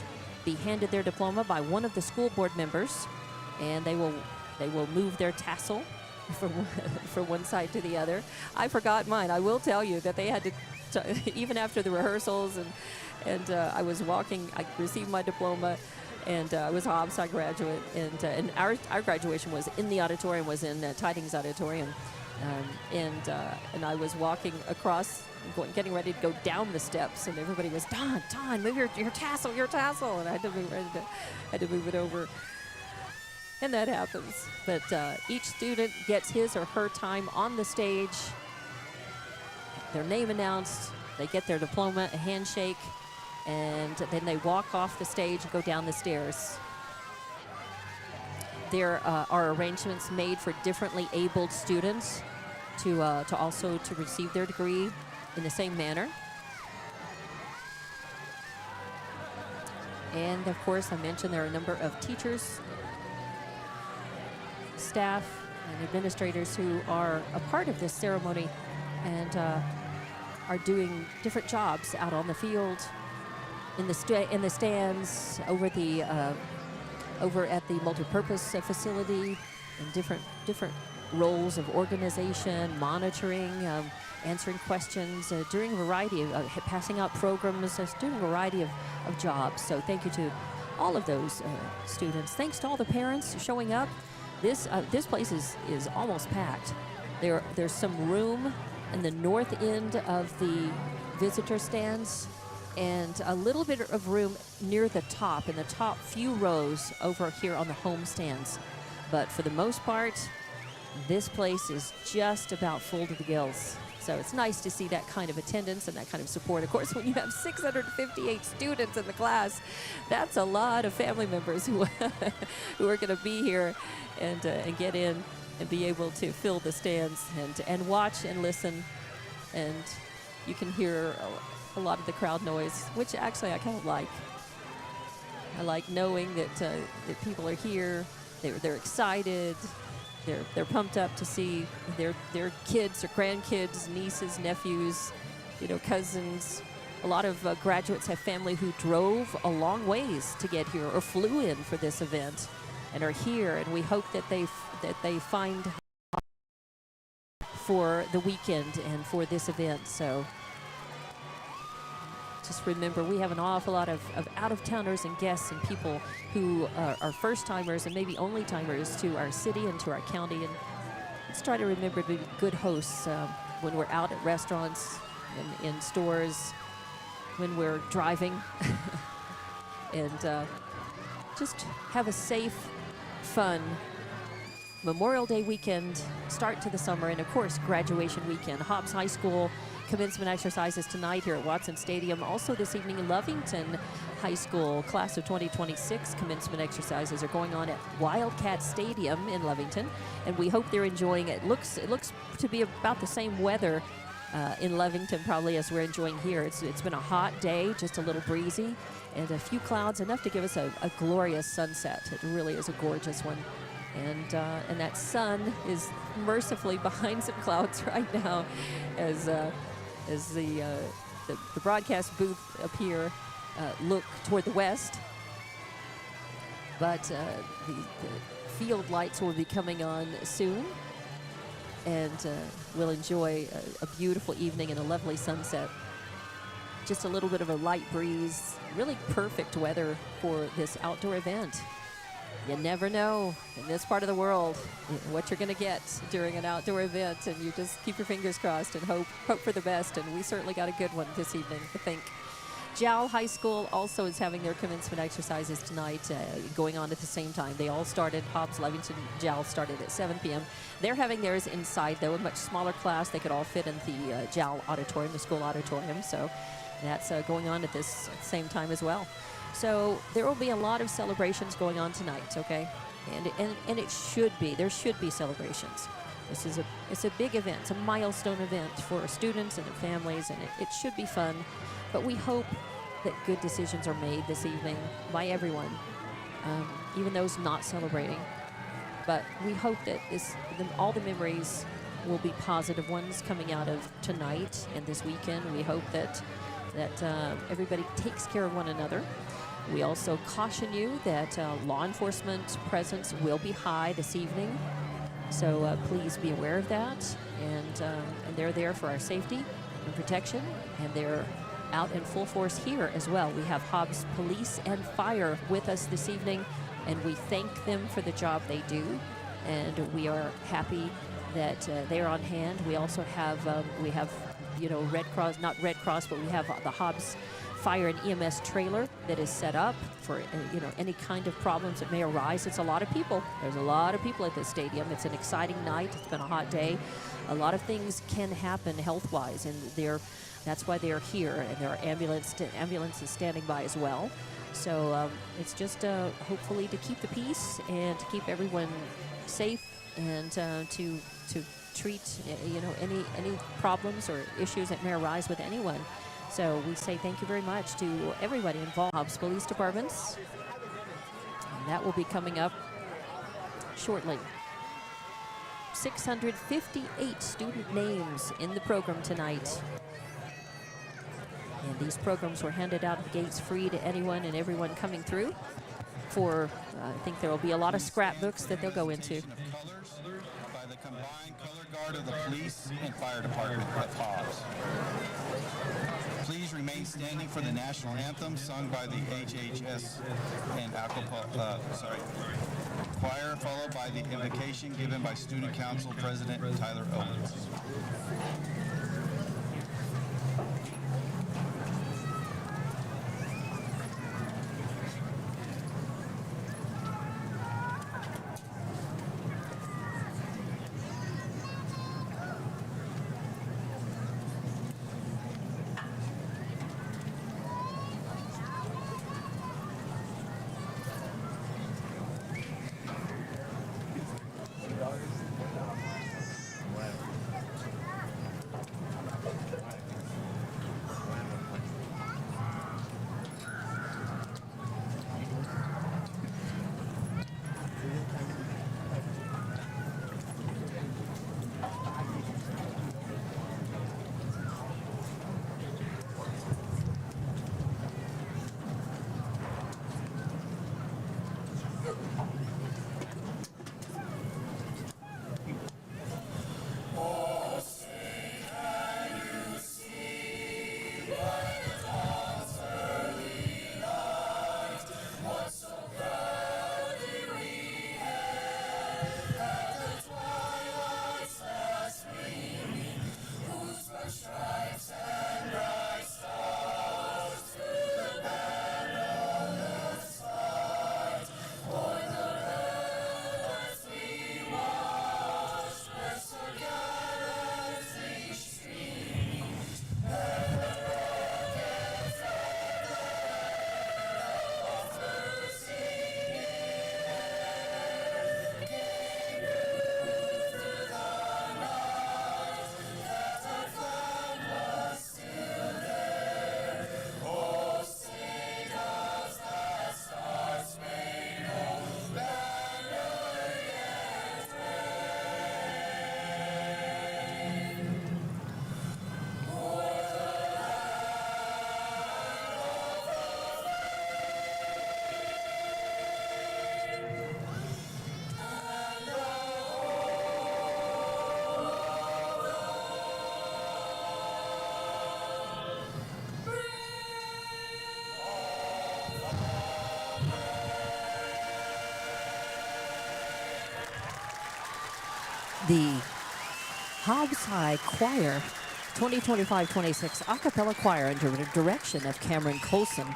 be handed their diploma by one of the school board members, and they will move their tassel from one side to the other. I forgot mine. I will tell you that they had to even after the rehearsals, and I was walking, I received my diploma, and I was a Hobbs High graduate, and our graduation was in the auditorium, was in Tidings Auditorium, and I was walking across, getting ready to go down the steps, and everybody was, Don, move your tassel, and I had to move it over. And that happens. But each student gets his or her time on the stage, their name announced, they get their diploma, a handshake, and then they walk off the stage and go down the stairs. There are arrangements made for differently abled students to also to receive their degree in the same manner. And of course, I mentioned there are a number of teachers, staff, and administrators who are a part of this ceremony and are doing different jobs out on the field, in the stands, over at the multipurpose facility, in different roles of organization, monitoring, answering questions, doing a variety of passing out programs, doing a variety of jobs. So thank you to all of those students. Thanks to all the parents showing up. This place is almost packed. There's some room in the north end of the visitor stands, and a little bit of room near the top, in the top few rows over here on the home stands. But for the most part, this place is just about full to the gills. So it's nice to see that kind of attendance and that kind of support. Of course, when you have 658 students in the class, that's a lot of family members who who are going to be here and get in and be able to fill the stands and watch and listen. And you can hear a lot of the crowd noise, which actually I kind of like. I like knowing that people are here. They're excited. They're pumped up to see their kids or grandkids, nieces, nephews, cousins. A lot of graduates have family who drove a long ways to get here or flew in for this event and are here, and we hope that they find for the weekend and for this event. So just remember, we have an awful lot of out-of-towners and guests and people who are first-timers and maybe only-timers to our city and to our county. And let's try to remember to be good hosts when we're out at restaurants and in stores, when we're driving, and just have a safe, fun Memorial Day weekend, start to the summer, and of course, graduation weekend. Hobbs High School commencement exercises tonight here at Watson Stadium. Also this evening in Lovington High School, class of 2026 commencement exercises are going on at Wildcat Stadium in Lovington, and we hope they're enjoying it. It looks to be about the same weather in Lovington probably as we're enjoying here. It's been a hot day, just a little breezy, and a few clouds, enough to give us a glorious sunset. It really is a gorgeous one. And that sun is mercifully behind some clouds right now as the broadcast booth up here look toward the west. But the field lights will be coming on soon, and we'll enjoy a beautiful evening and a lovely sunset. Just a little bit of a light breeze, really perfect weather for this outdoor event. You never know in this part of the world what you're going to get during an outdoor event, and you just keep your fingers crossed and hope for the best. And we certainly got a good one this evening, I think. Jowl High School also is having their commencement exercises tonight, going on at the same time. They all started, Hobbs, Levington, Jowl started at 7 p.m. They're having theirs inside, though, a much smaller class. They could all fit in the Jowl auditorium, the school auditorium. So that's going on at this same time as well. So there will be a lot of celebrations going on tonight, okay? And it should be. There should be celebrations. It's a big event. It's a milestone event for students and their families, and it should be fun. But we hope that good decisions are made this evening by everyone, even those not celebrating. But we hope that all the memories will be positive ones coming out of tonight and this weekend. We hope that everybody takes care of one another. We also caution you that law enforcement presence will be high this evening. So please be aware of that, and they're there for our safety and protection, and they're out in full force here as well. We have Hobbs Police and Fire with us this evening, and we thank them for the job they do, and we are happy that they are on hand. We also have Red Cross, not Red Cross, but we have the Hobbs Fire and EMS trailer that is set up for any kind of problems that may arise. It's a lot of people. There's a lot of people at this stadium. It's an exciting night. It's been a hot day. A lot of things can happen health-wise, and that's why they are here, and there are ambulances standing by as well. So it's just hopefully to keep the peace and to keep everyone safe, and to treat any problems or issues that may arise with anyone. So we say thank you very much to everybody involved, Hobbs Police Departments. And that will be coming up shortly. 658 student names in the program tonight. And these programs were handed out at the gates free to anyone and everyone coming through. I think there will be a lot of scrapbooks that they'll go into.
By the combined color guard of the police and fire department of Hobbs. Please remain standing for the national anthem sung by the HHS and choir, followed by the invocation given by Student Council President Tyler Owens.
The Hobbs High Choir 2025-26 a cappella choir under the direction of Cameron Colson.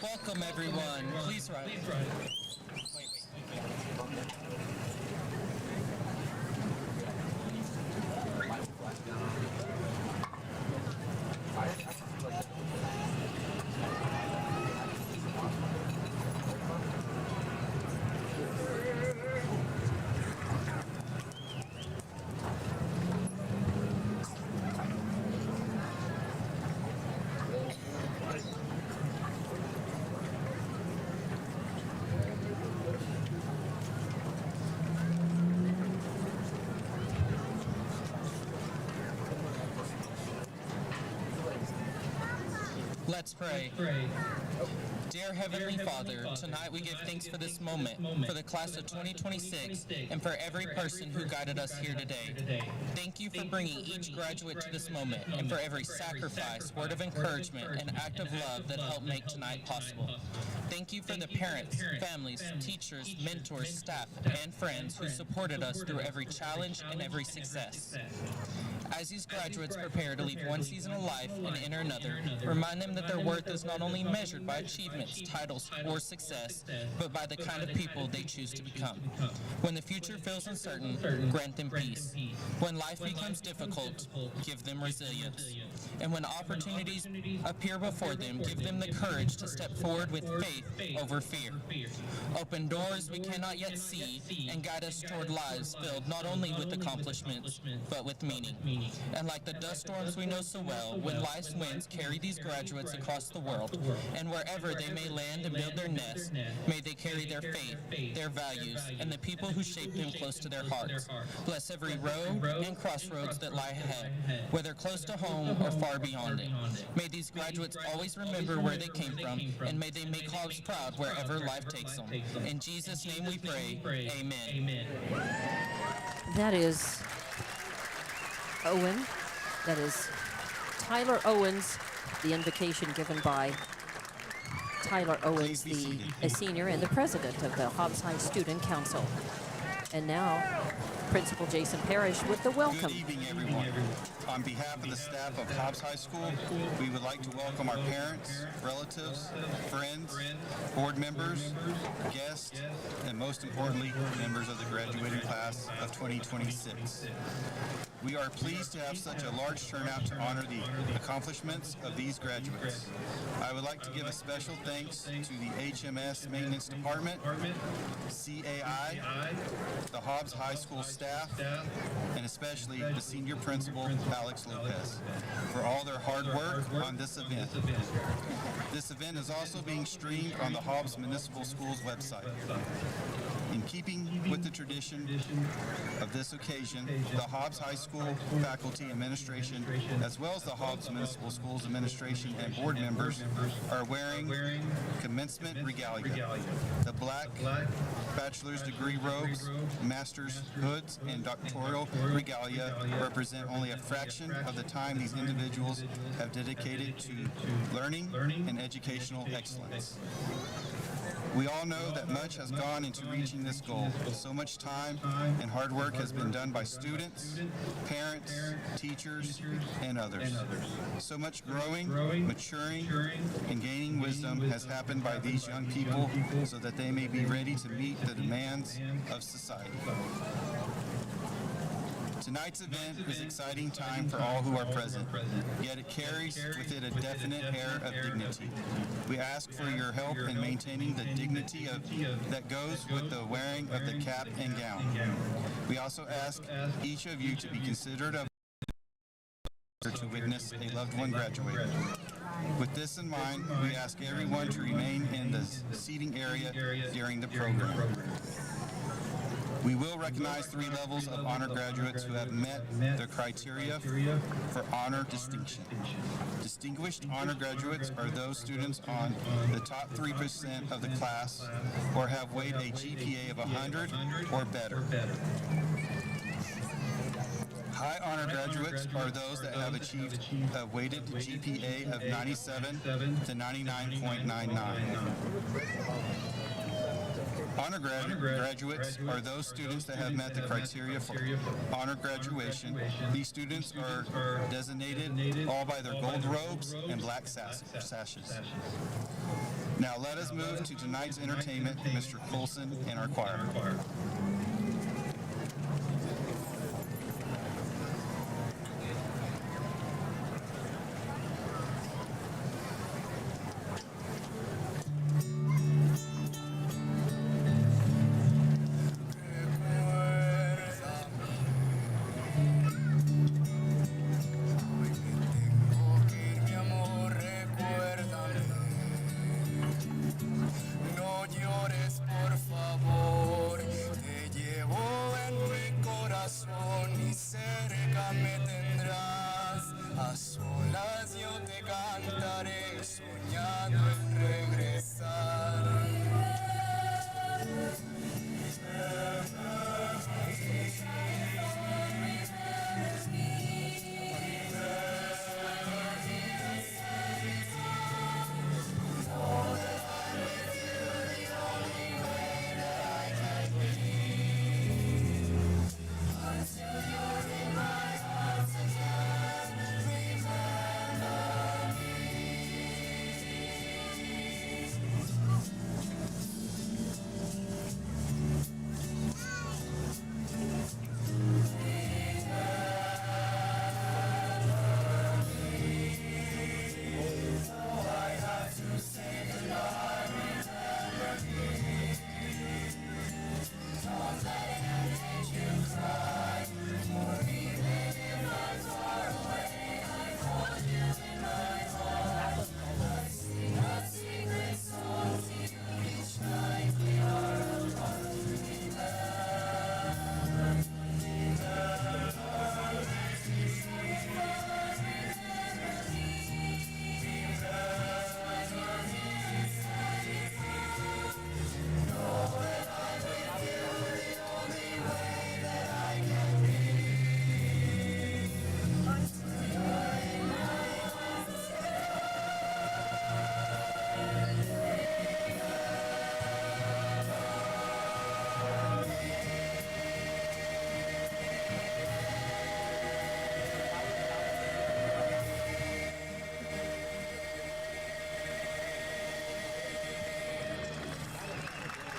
Welcome, everyone. Please rise. Wait. Let's pray. Dear Heavenly Father, tonight we give thanks for this moment, for the class of 2026, and for every person who guided us here today. Thank you for bringing each graduate to this moment, and for every sacrifice, word of encouragement, and act of love that helped make tonight possible. Thank you for the parents, families, teachers, mentors, staff, and friends who supported us through every challenge and every success. As these graduates prepare to leave one season of life and enter another, remind them that their worth is not only measured by achievements, titles, or success, but by the kind of people they choose to become. When the future feels uncertain, grant them peace. When life becomes difficult, give them resilience. And when opportunities appear before them, give them the courage to step forward with faith over fear. Open doors we cannot yet see and guide us toward lives filled not only with accomplishments, but with meaning. And like the dust storms we know so well, when life's winds carry these graduates across the world, and wherever they may land and build their nest, may they carry their faith, their values, and the people who shape them close to their hearts. Bless every road and crossroads that lie ahead, whether close to home or far beyond it. May these graduates always remember where they came from, and may they make Hobbs proud wherever life takes them. In Jesus' name we pray, amen.
That is Owen. That is Tyler Owens, the invocation given by Tyler Owens, a senior and the president of the Hobbs High Student Council. And now, Principal Jason Parrish with the welcome.
Good evening, everyone. On behalf of the staff of Hobbs High School, we would like to welcome our parents, relatives, friends, board members, guests, and most importantly, members of the graduating class of 2026. We are pleased to have such a large turnout to honor the accomplishments of these graduates. I would like to give a special thanks to the HMS Maintenance Department, CAI, the Hobbs High School staff, and especially the senior principal, Alex Lopez, for all their hard work on this event. This event is also being streamed on the Hobbs Municipal Schools website. In keeping with the tradition of this occasion, the Hobbs High School faculty administration, as well as the Hobbs Municipal Schools administration and board members, are wearing commencement regalia. The black bachelor's degree robes, master's hoods, and doctoral regalia represent only a fraction of the time these individuals have dedicated to learning and educational excellence. We all know that much has gone into reaching this goal. So much time and hard work has been done by students, parents, teachers, and others. So much growing, maturing, and gaining wisdom has happened by these young people so that they may be ready to meet the demands of society. Tonight's event is an exciting time for all who are present, yet it carries with it a definite air of dignity. We ask for your help in maintaining the dignity that goes with the wearing of the cap and gown. We also ask each of you to be considerate of to witness a loved one graduate. With this in mind, we ask everyone to remain in the seating area during the program. We will recognize 3 levels of honor graduates who have met the criteria for honor distinction. Distinguished honor graduates are those students on the top 3% of the class or have weighed a GPA of 100 or better. High honor graduates are those that have achieved a weighted GPA of 97 to 99.99. Graduates are those students that have met the criteria for honor graduation. These students are designated all by their gold robes and black sashes. Now let us move to tonight's entertainment, Mr. Coulson and our choir.
No llores, por favor, te llevo en mi corazón y cerca me tendrás. A solas yo te cantaré, soñando en regresar.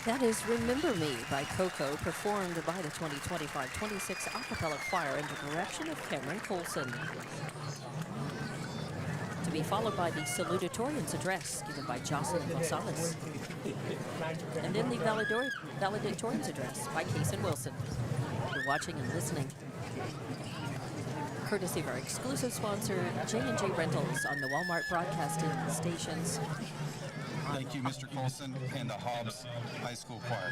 That is Remember Me by Coco, performed by the 2025-26 a cappella choir under direction of Cameron Coulson. To be followed by the salutatorian's address given by Jocelyn Gonzalez. And then the valedictorian's address by Kason Wilson. You're watching and listening courtesy of our exclusive sponsor, J&J Rentals on the Walmart broadcasting stations.
Thank you, Mr. Coulson and the Hobbs High School Choir.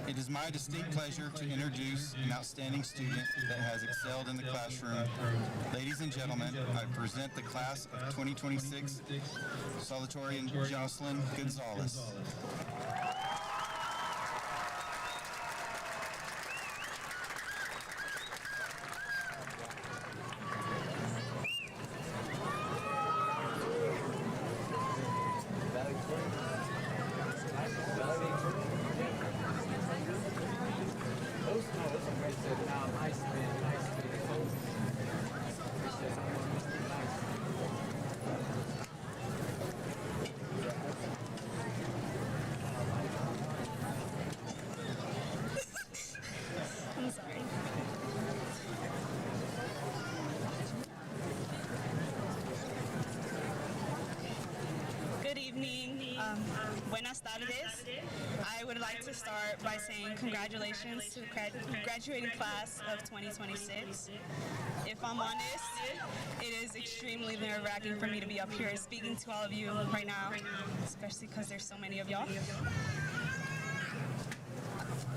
It is my distinct pleasure to introduce an outstanding student that has excelled in the classroom. Ladies and gentlemen, I present the class of 2026 salutatorian Jocelyn Gonzalez.
Buenas tardes. I would like to start by saying congratulations to the graduating class of 2026. If I'm honest, it is extremely nerve-wracking for me to be up here speaking to all of you right now, especially because there's so many of y'all.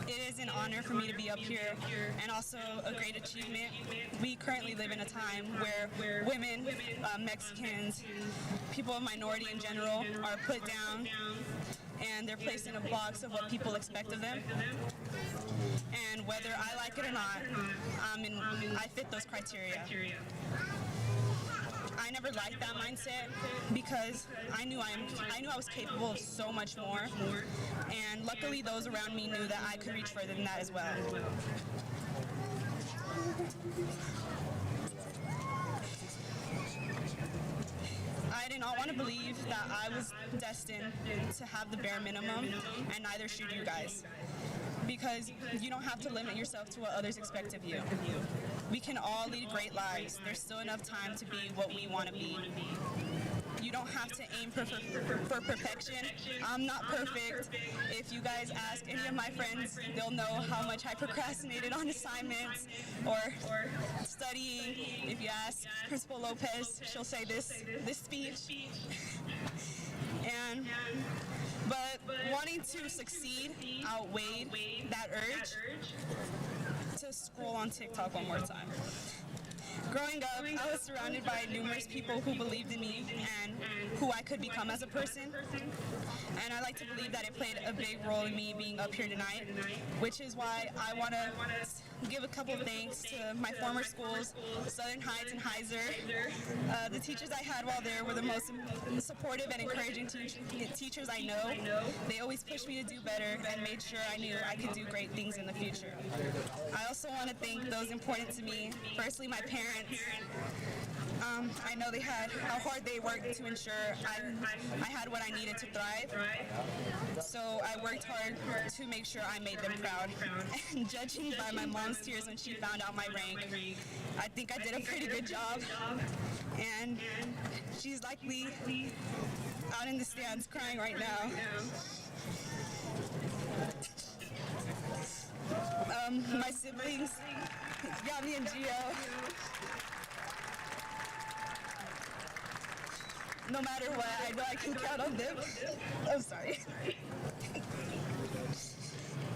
It is an honor for me to be up here and also a great achievement. We currently live in a time where women, Mexicans, people of minority in general are put down and they're placed in a box of what people expect of them. And whether I like it or not, I fit those criteria. I never liked that mindset because I knew I was capable of so much more, and luckily those around me knew that I could reach further than that as well. I did not want to believe that I was destined to have the bare minimum, and neither should you guys. Because you don't have to limit yourself to what others expect of you. We can all lead great lives. There's still enough time to be what we want to be. You don't have to aim for perfection. I'm not perfect. If you guys ask any of my friends, they'll know how much I procrastinated on assignments or studying. If you ask Principal Lopez, she'll say this speech. But wanting to succeed outweighed that urge to scroll on TikTok one more time. Growing up, I was surrounded by numerous people who believed in me and who I could become as a person. And I like to believe that it played a big role in me being up here tonight, which is why I want to give a couple of thanks to my former schools, Southern Heights and Heiser. The teachers I had while there were the most supportive and encouraging teachers I know. They always pushed me to do better and made sure I knew I could do great things in the future. I also want to thank those important to me. Firstly, my parents. I know how hard they worked to ensure I had what I needed to thrive. So I worked hard to make sure I made them proud. And judging by my mom's tears when she found out my rank, I think I did a pretty good job. And she's likely out in the stands crying right now. My siblings, Gabby and Gio, no matter what, I know I can count on them. I'm sorry.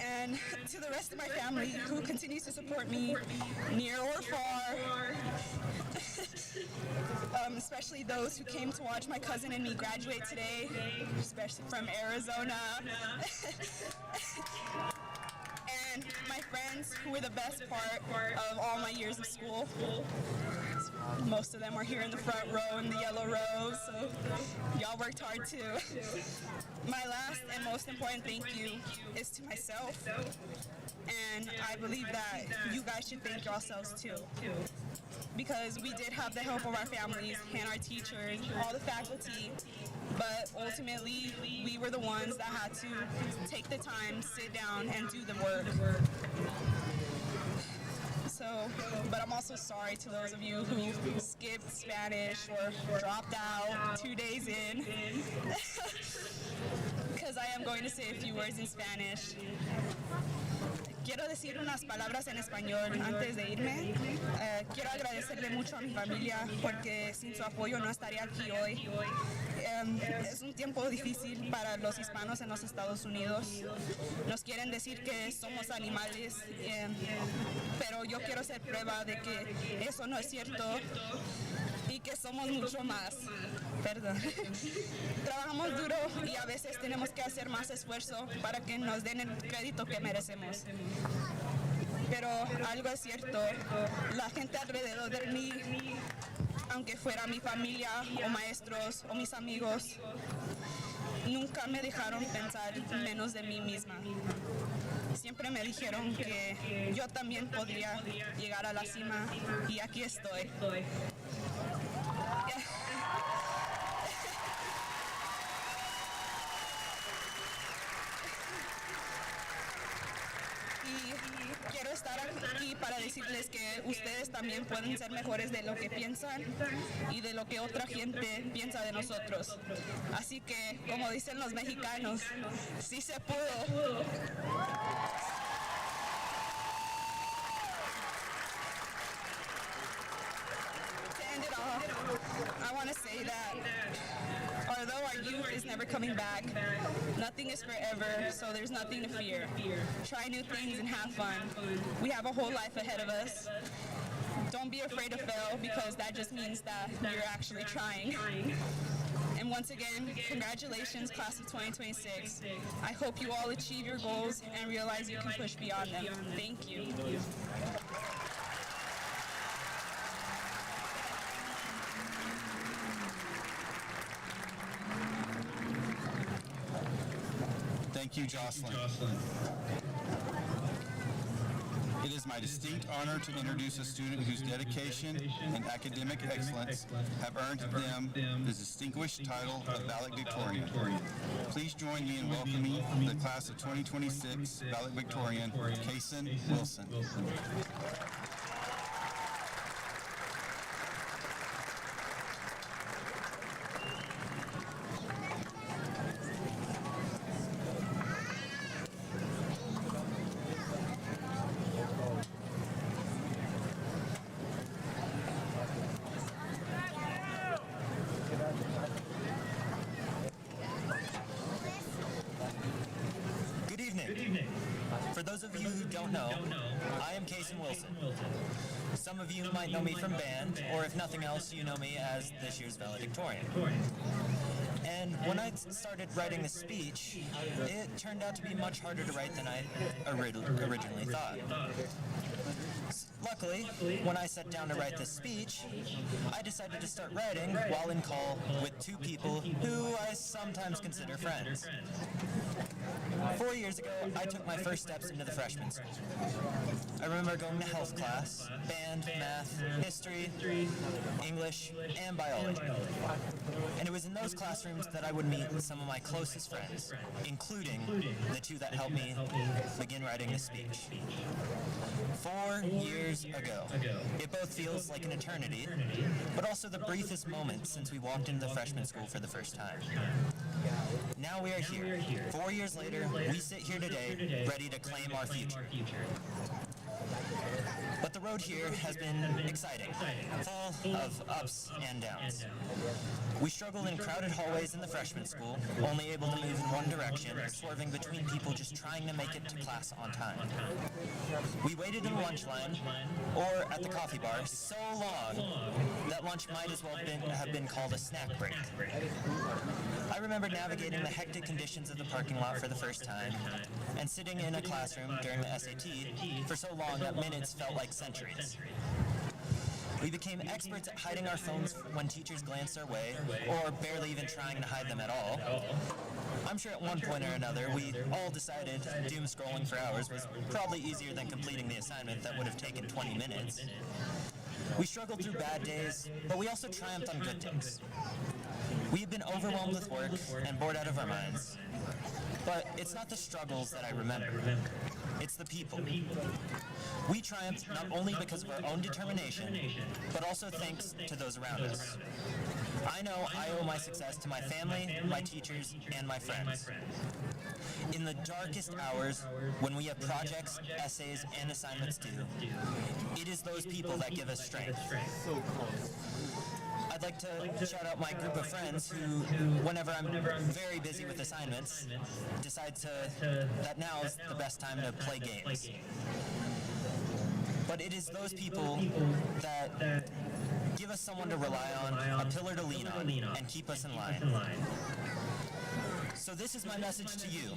And to the rest of my family who continues to support me near or far, especially those who came to watch my cousin and me graduate today, especially from Arizona. And my friends who were the best part of all my years of school. Most of them are here in the front row in the yellow rows, so y'all worked hard too. My last and most important thank you is to myself, and I believe that you guys should thank yourselves too. Because we did have the help of our families and our teachers, all the faculty, but ultimately we were the ones that had to take the time, sit down, and do the work. But I'm also sorry to those of you who skipped Spanish or dropped out 2 days in, because I am going to say a few words in Spanish. Quiero decir unas palabras en español antes de irme. Quiero agradecerle mucho a mi familia porque sin su apoyo no estaría aquí hoy. Es un tiempo difícil para los hispanos en los Estados Unidos. Nos quieren decir que somos animales, pero yo quiero ser prueba de que eso no es cierto y que somos mucho más. Perdón. Trabajamos duro y a veces tenemos que hacer más esfuerzo para que nos den el crédito que merecemos. Pero algo es cierto, la gente alrededor de mí, aunque fuera mi familia o maestros o mis amigos, nunca me dejaron pensar menos de mí misma. Siempre me dijeron que yo también podría llegar a la cima y aquí estoy. Quiero estar aquí para decirles que ustedes también pueden ser mejores de lo que piensan y de lo que otra gente piensa de nosotros. Así que, como dicen los mexicanos, sí se pudo. To end it off, I want to say that although our youth is never coming back, nothing is forever, so there's nothing to fear. Try new things and have fun. We have a whole life ahead of us. Don't be afraid to fail, because that just means that you're actually trying. And once again, congratulations, class of 2026. I hope you all achieve your goals and realize you can push beyond them. Thank you.
Thank you, Jocelyn. It is my distinct honor to introduce a student whose dedication and academic excellence have earned them the distinguished title of valedictorian. Please join me in welcoming the class of 2026 valedictorian, Kason Wilson.
Good evening. For those of you who don't know, I am Kason Wilson. Some of you might know me from band, or if nothing else, you know me as this year's valedictorian. And when I started writing the speech, it turned out to be much harder to write than I originally thought. Luckily, when I sat down to write this speech, I decided to start writing while in call with two people who I sometimes consider friends. 4 years ago, I took my first steps into the freshman school. I remember going to health class, band, math, history, English, and biology. And it was in those classrooms that I would meet some of my closest friends, including the two that helped me begin writing the speech. 4 years ago. It both feels like an eternity, but also the briefest moment since we walked into the freshman school for the first time. Now we are here. 4 years later, we sit here today, ready to claim our future. But the road here has been exciting, full of ups and downs. We struggled in crowded hallways in the freshman school, only able to move in one direction, swerving between people just trying to make it to class on time. We waited in the lunch line, or at the coffee bar, so long that lunch might as well have been called a snack break. I remember navigating the hectic conditions of the parking lot for the first time, and sitting in a classroom during the SAT for so long that minutes felt like centuries. We became experts at hiding our phones when teachers glanced our way, or barely even trying to hide them at all. I'm sure at one point or another, we all decided doom scrolling for hours was probably easier than completing the assignment that would have taken 20 minutes. We struggled through bad days, but we also triumphed on good days. We have been overwhelmed with work and bored out of our minds. But it's not the struggles that I remember. It's the people. We triumphed not only because of our own determination, but also thanks to those around us. I know I owe my success to my family, my teachers, and my friends. In the darkest hours, when we have projects, essays, and assignments due, it is those people that give us strength. I'd like to shout out my group of friends who, whenever I'm very busy with assignments, decide that now is the best time to play games. But it is those people that give us someone to rely on, a pillar to lean on, and keep us in line. So this is my message to you,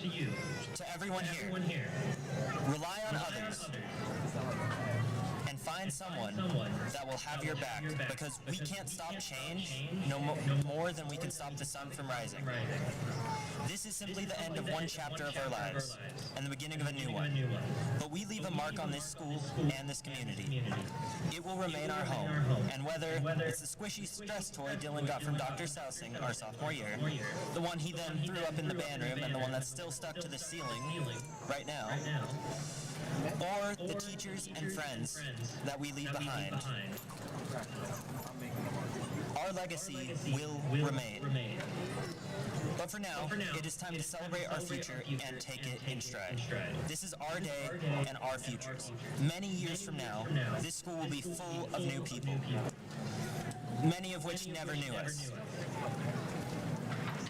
to everyone here. Rely on others. And find someone that will have your back, because we can't stop change no more than we can stop the sun from rising. This is simply the end of one chapter of our lives and the beginning of a new one. But we leave a mark on this school and this community. It will remain our home, and whether it's the squishy stress toy Dylan got from Dr. Sousing our sophomore year, the one he then threw up in the band room, and the one that's still stuck to the ceiling right now, or the teachers and friends that we leave behind, our legacy will remain. But for now, it is time to celebrate our future and take it in stride. This is our day and our futures. Many years from now, this school will be full of new people, many of which never knew us.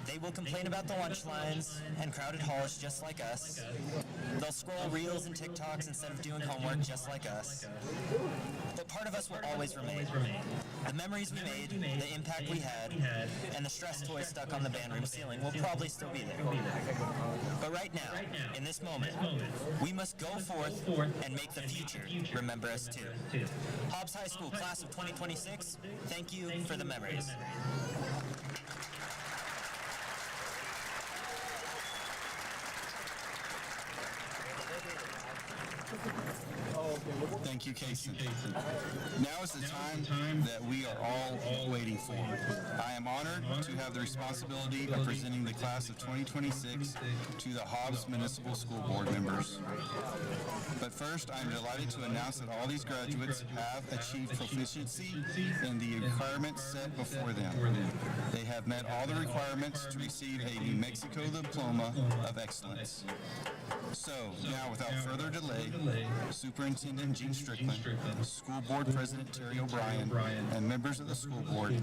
They will complain about the lunch lines and crowded halls just like us. They'll scroll reels and TikToks instead of doing homework just like us. But part of us will always remain. The memories we made, the impact we had, and the stress toys stuck on the band room ceiling will probably still be there. But right now, in this moment, we must go forth and make the future remember us too. Hobbs High School, class of 2026, thank you for the memories.
Thank you, Kason. Now is the time that we are all waiting for. I am honored to have the responsibility of presenting the class of 2026 to the Hobbs Municipal School Board members. But first, I am delighted to announce that all these graduates have achieved proficiency in the requirements set before them. They have met all the requirements to receive a New Mexico Diploma of Excellence. So, now without further delay, Superintendent Gene Strickland, School Board President Terry O'Brien, and members of the school board,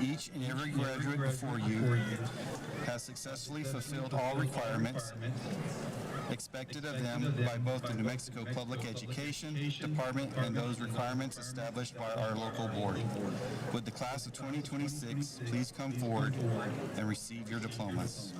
each and every graduate before you has successfully fulfilled all requirements expected of them by both the New Mexico Public Education Department and those requirements established by our local board. Would the class of 2026 please come forward and receive your diplomas?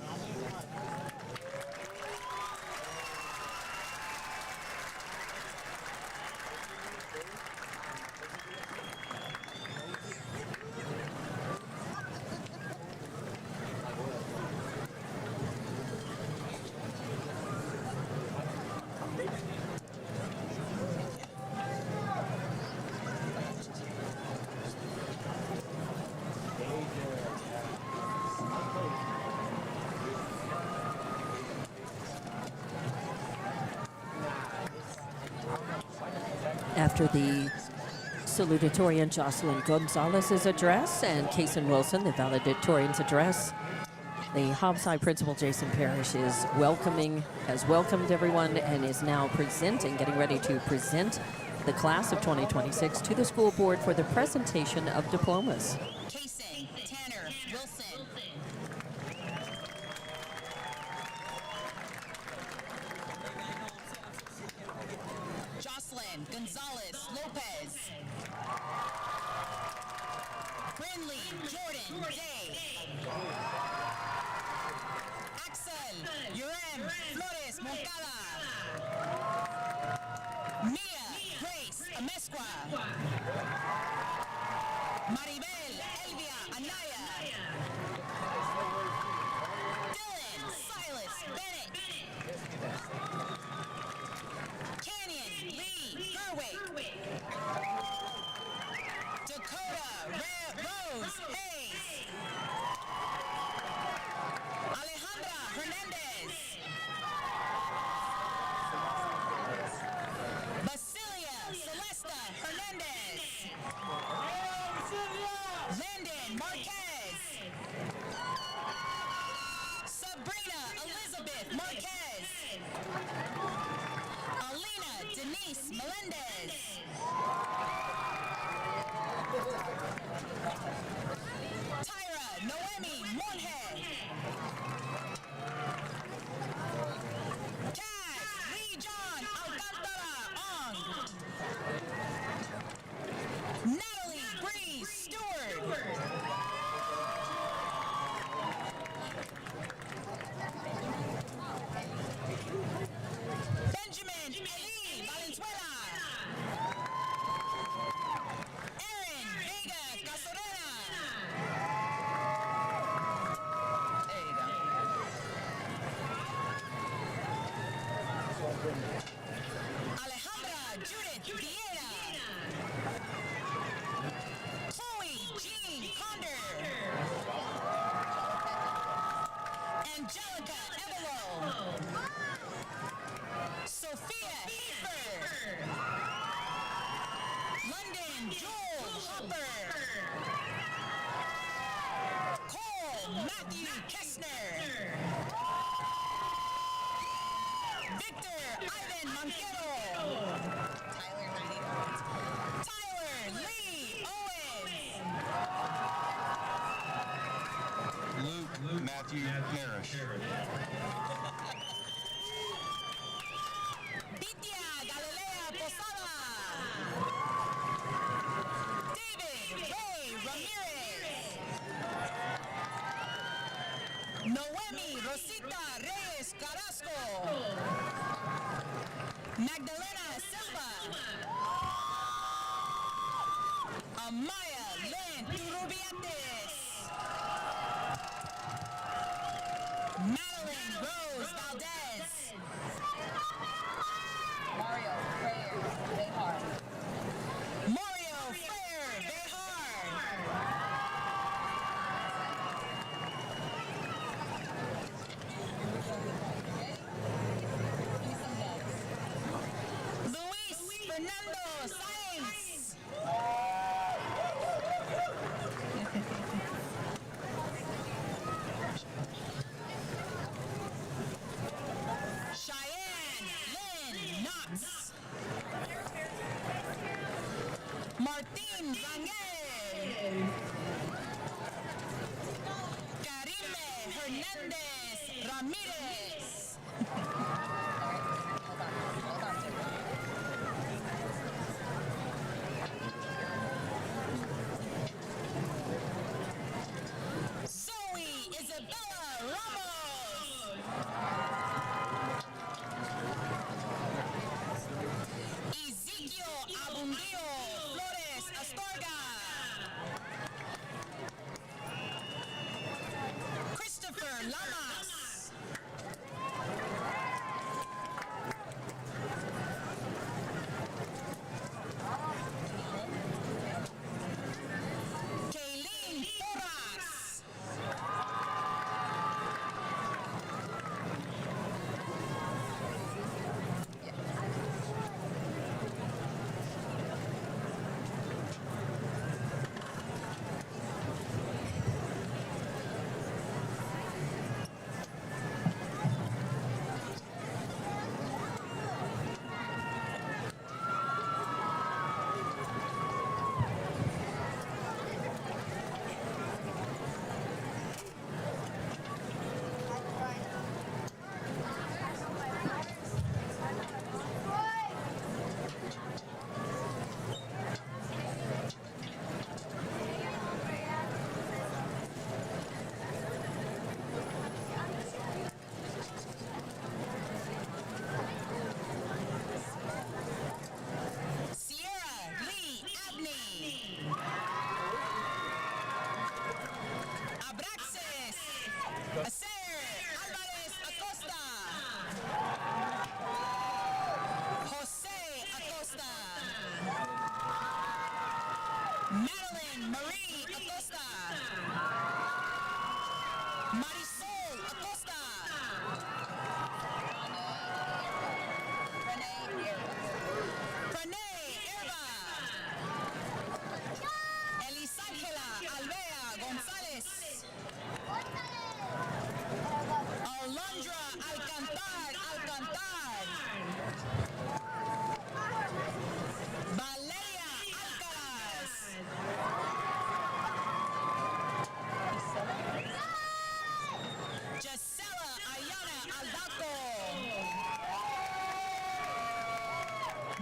After the salutatorian Jocelyn Gonzalez's address and Kason Wilson, the valedictorian's address, the Hobbs High Principal Jason Parrish has welcomed everyone and is now getting ready to present the class of 2026 to the school board for the presentation of diplomas.
Kason, Tanner, Wilson. Jocelyn, Gonzalez, Lopez. Brindley, Jordan, Day. Axel, Urem, Flores, Moncada. Mia, Grace, Amezcua. Maribel, Elvia, Anaya. Dylan, Silas, Bennett. Canyon, Lee, Gerwick. Dakota, Rose, Hayes. Alejandra Hernandez. Basilia, Celesta Hernandez. Landon Marquez. Sabrina Elizabeth Marquez. Alina Denise Melendez. Tyra Noemi Moorhead. Cass Lee John Alcantara Ong. Natalie Bree Stewart. Benjamin Eli Valenzuela. Aaron Vega Casorena. There you go. Alejandra Judith Vieira. Chloe Jean Conder. Angelica Evelo. Sophia Hafer. London Joel Hopper. Cole Matthew Kessner. Victor Ivan Monquero. Tyler Lee Owens.
Luke Matthew Parrish.
Bithia Galilea Posada. David Ray Ramirez. Noemi Rosita Reyes Carrasco. Magdalena Silva. Amaya Lynn Turubiates. Madeline Rose Valdez. Mario Prayer, Behar.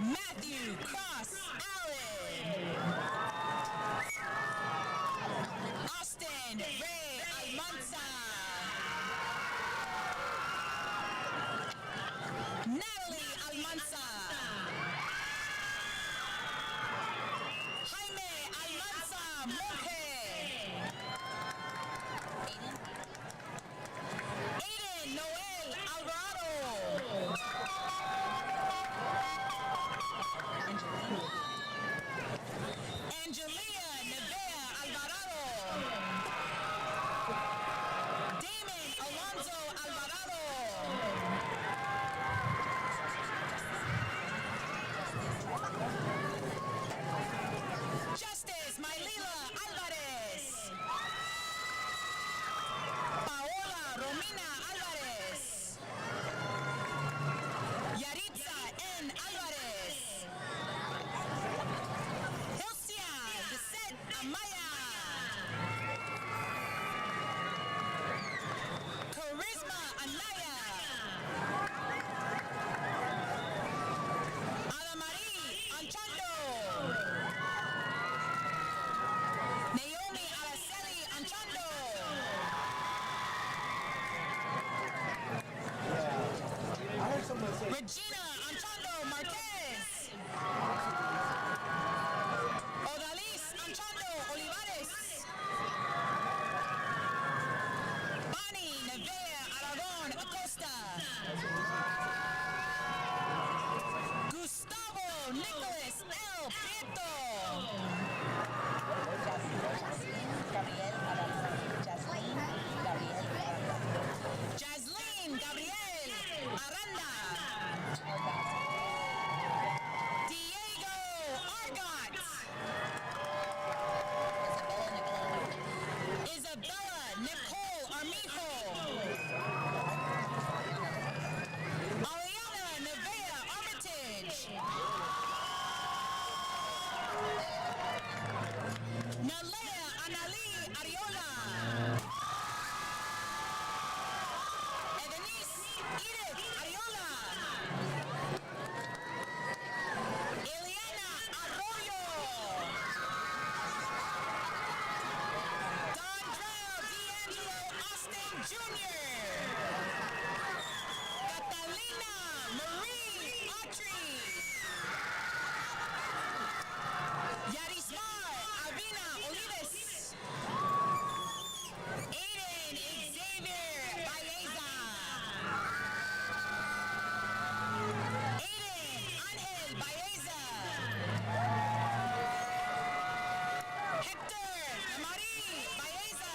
Matthew Cross Allen. Austin Ray Almanza. Natalie Almanza. Jaime Almanza Monge. Aiden Noel Alvarado. Angelia Nevea Alvarado. Damon Alonso Alvarado. Justice Maylila Alvarez. Paola Romina Alvarez. Yaritza N. Alvarez. Hilcia Lisette Amaya. Charisma Anaya. Adamarie Anchando. Naomi Araceli Anchando. Regina Anchando Marquez. Odalis Anchando Olivares. Bonnie Nevea Aragon Acosta. Gustavo Nicholas L. Prieto. Jasleen Gabriel Aranda. Diego Argot. Isabella Nicole Armijo. Ariana Nevea Armitage. Nalea Anali Ariola. Edenise Edith Ariola. Eliana Arroyo. Dondrell D'Angelo Austin Jr. Catalina Marie Autry. Yarismar Avina Olives. Aiden Xavier Baeza. Aiden Angel Baeza. Hector Marie Baeza.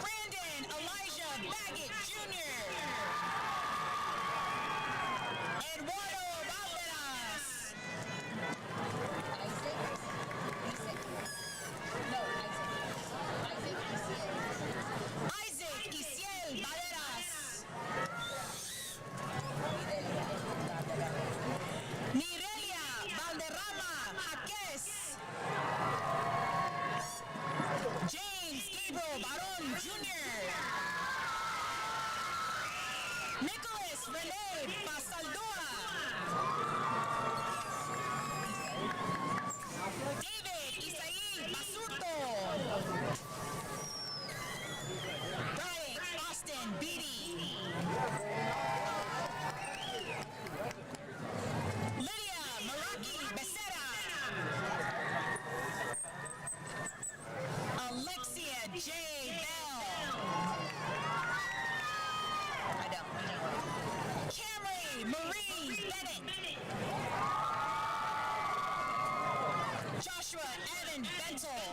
Brandon Elijah Baggett Jr. Eduardo Valderas. Isaac Isiel Valderas. Mirelia Valderrama Jaques. James Gabriel Baron Jr. Nicholas Rene Basaldua. David Isaí Basurto. Bryant Austin Beatty. Lydia Maraki Becerra. Alexia J. Bell. Camry Marie Bennett. Joshua Evan Bentel.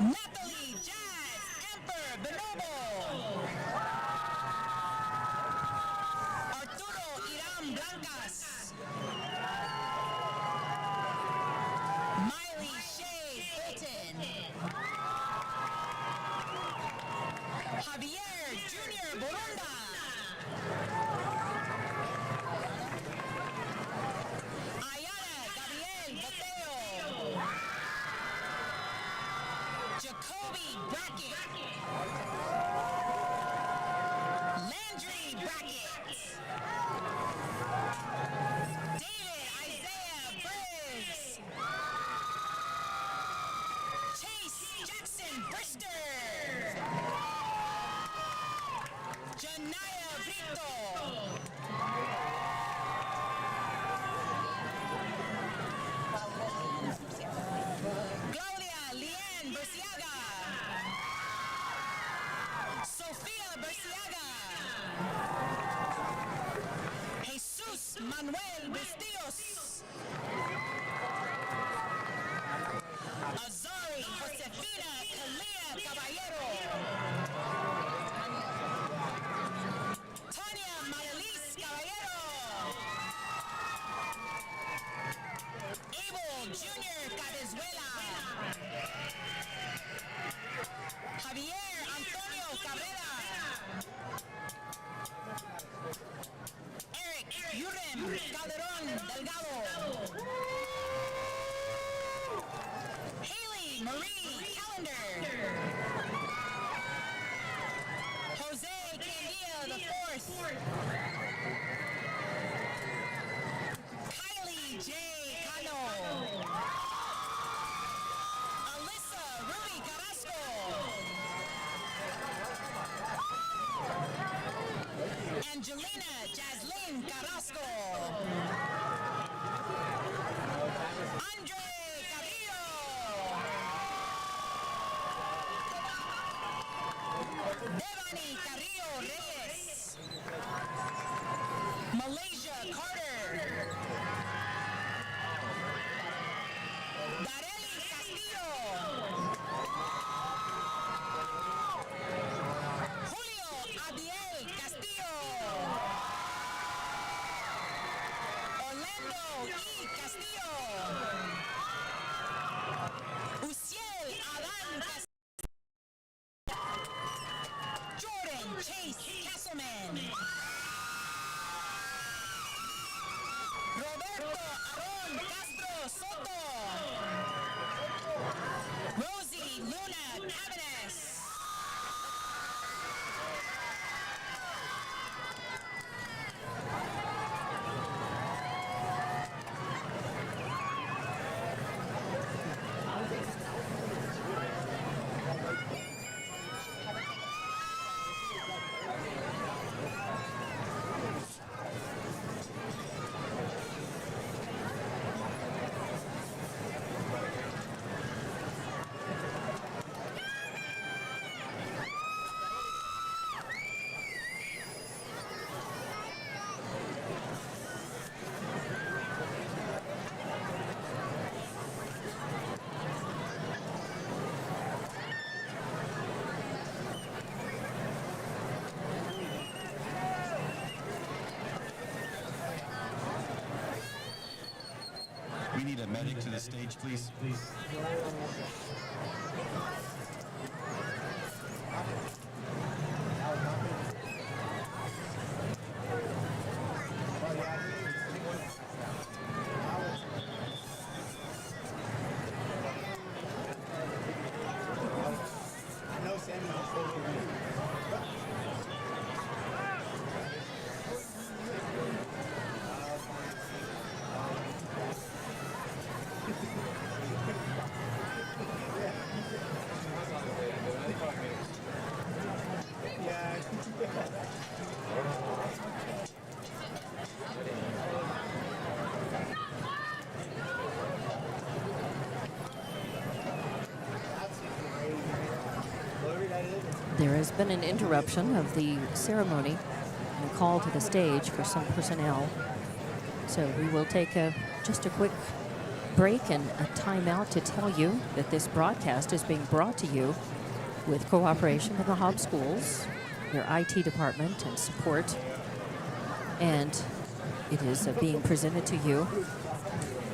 Nathalie Jazz Emper Benobo. Arturo Iram Blancas. Miley Shea Fulton. Javier Jr. Boronda. Ayana Gabriel Boteo. Jacoby Brackett. Castro Soto. Rosie Luna Avenes.
We need a medic to the stage, please.
There has been an interruption of the ceremony and a call to the stage for some personnel. So we will take just a quick break and a timeout to tell you that this broadcast is being brought to you with cooperation of the Hobbs Schools, their IT department and support. And it is being presented to you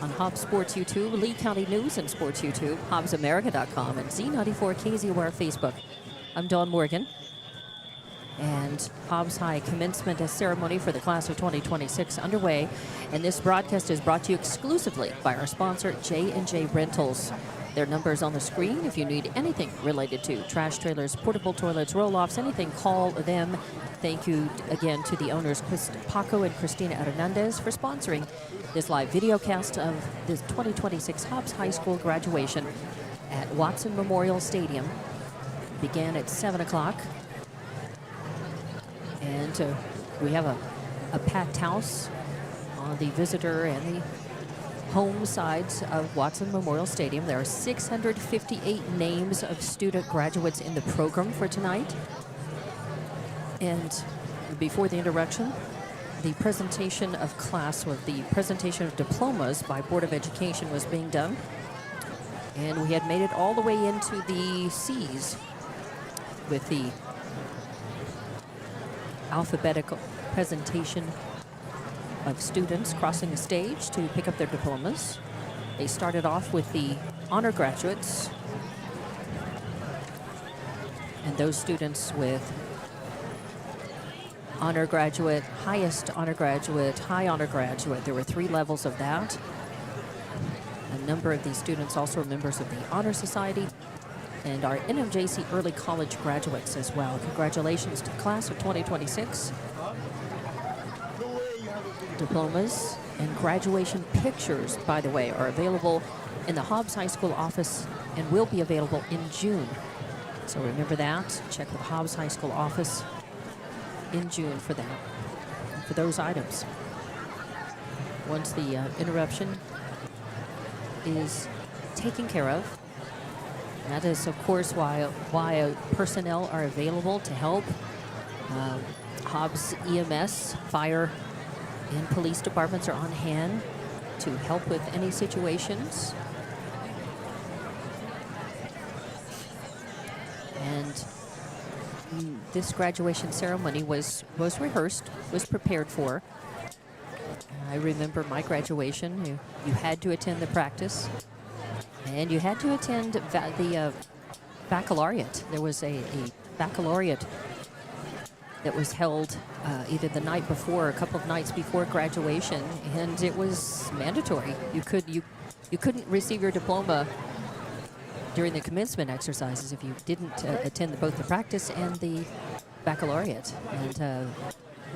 on Hobbs Sports YouTube, Lee County News and Sports YouTube, HobbsAmerica.com, and Z94KZOR Facebook. I'm Dawn Morgan, and Hobbs High commencement ceremony for the class of 2026 underway, and this broadcast is brought to you exclusively by our sponsor, J&J Rentals. Their number is on the screen. If you need anything related to trash trailers, portable toilets, roll-offs, anything, call them. Thank you again to the owners, Paco and Christina Hernandez, for sponsoring this live video cast of the 2026 Hobbs High School graduation at Watson Memorial Stadium. Began at 7 o'clock. And we have a packed house on the visitor and the home sides of Watson Memorial Stadium. There are 658 names of student graduates in the program for tonight. And before the introduction, the presentation of class, or the presentation of diplomas by Board of Education was being done. And we had made it all the way into the C's with the alphabetical presentation of students crossing the stage to pick up their diplomas. They started off with the honor graduates, and those students with honor graduate, highest honor graduate, high honor graduate. There were 3 levels of that. A number of these students also are members of the Honor Society and our NMJC early college graduates as well. Congratulations to the class of 2026. Diplomas and graduation pictures, by the way, are available in the Hobbs High School office and will be available in June. So remember that. Check with Hobbs High School office in June for that, for those items. Once the interruption is taken care of, that is, of course, why personnel are available to help. Hobbs EMS, fire, and police departments are on hand to help with any situations. And this graduation ceremony was rehearsed, was prepared for. I remember my graduation. You had to attend the practice, and you had to attend the baccalaureate. There was a baccalaureate that was held either the night before or a couple of nights before graduation, and it was mandatory. You couldn't receive your diploma during the commencement exercises if you didn't attend both the practice and the baccalaureate. And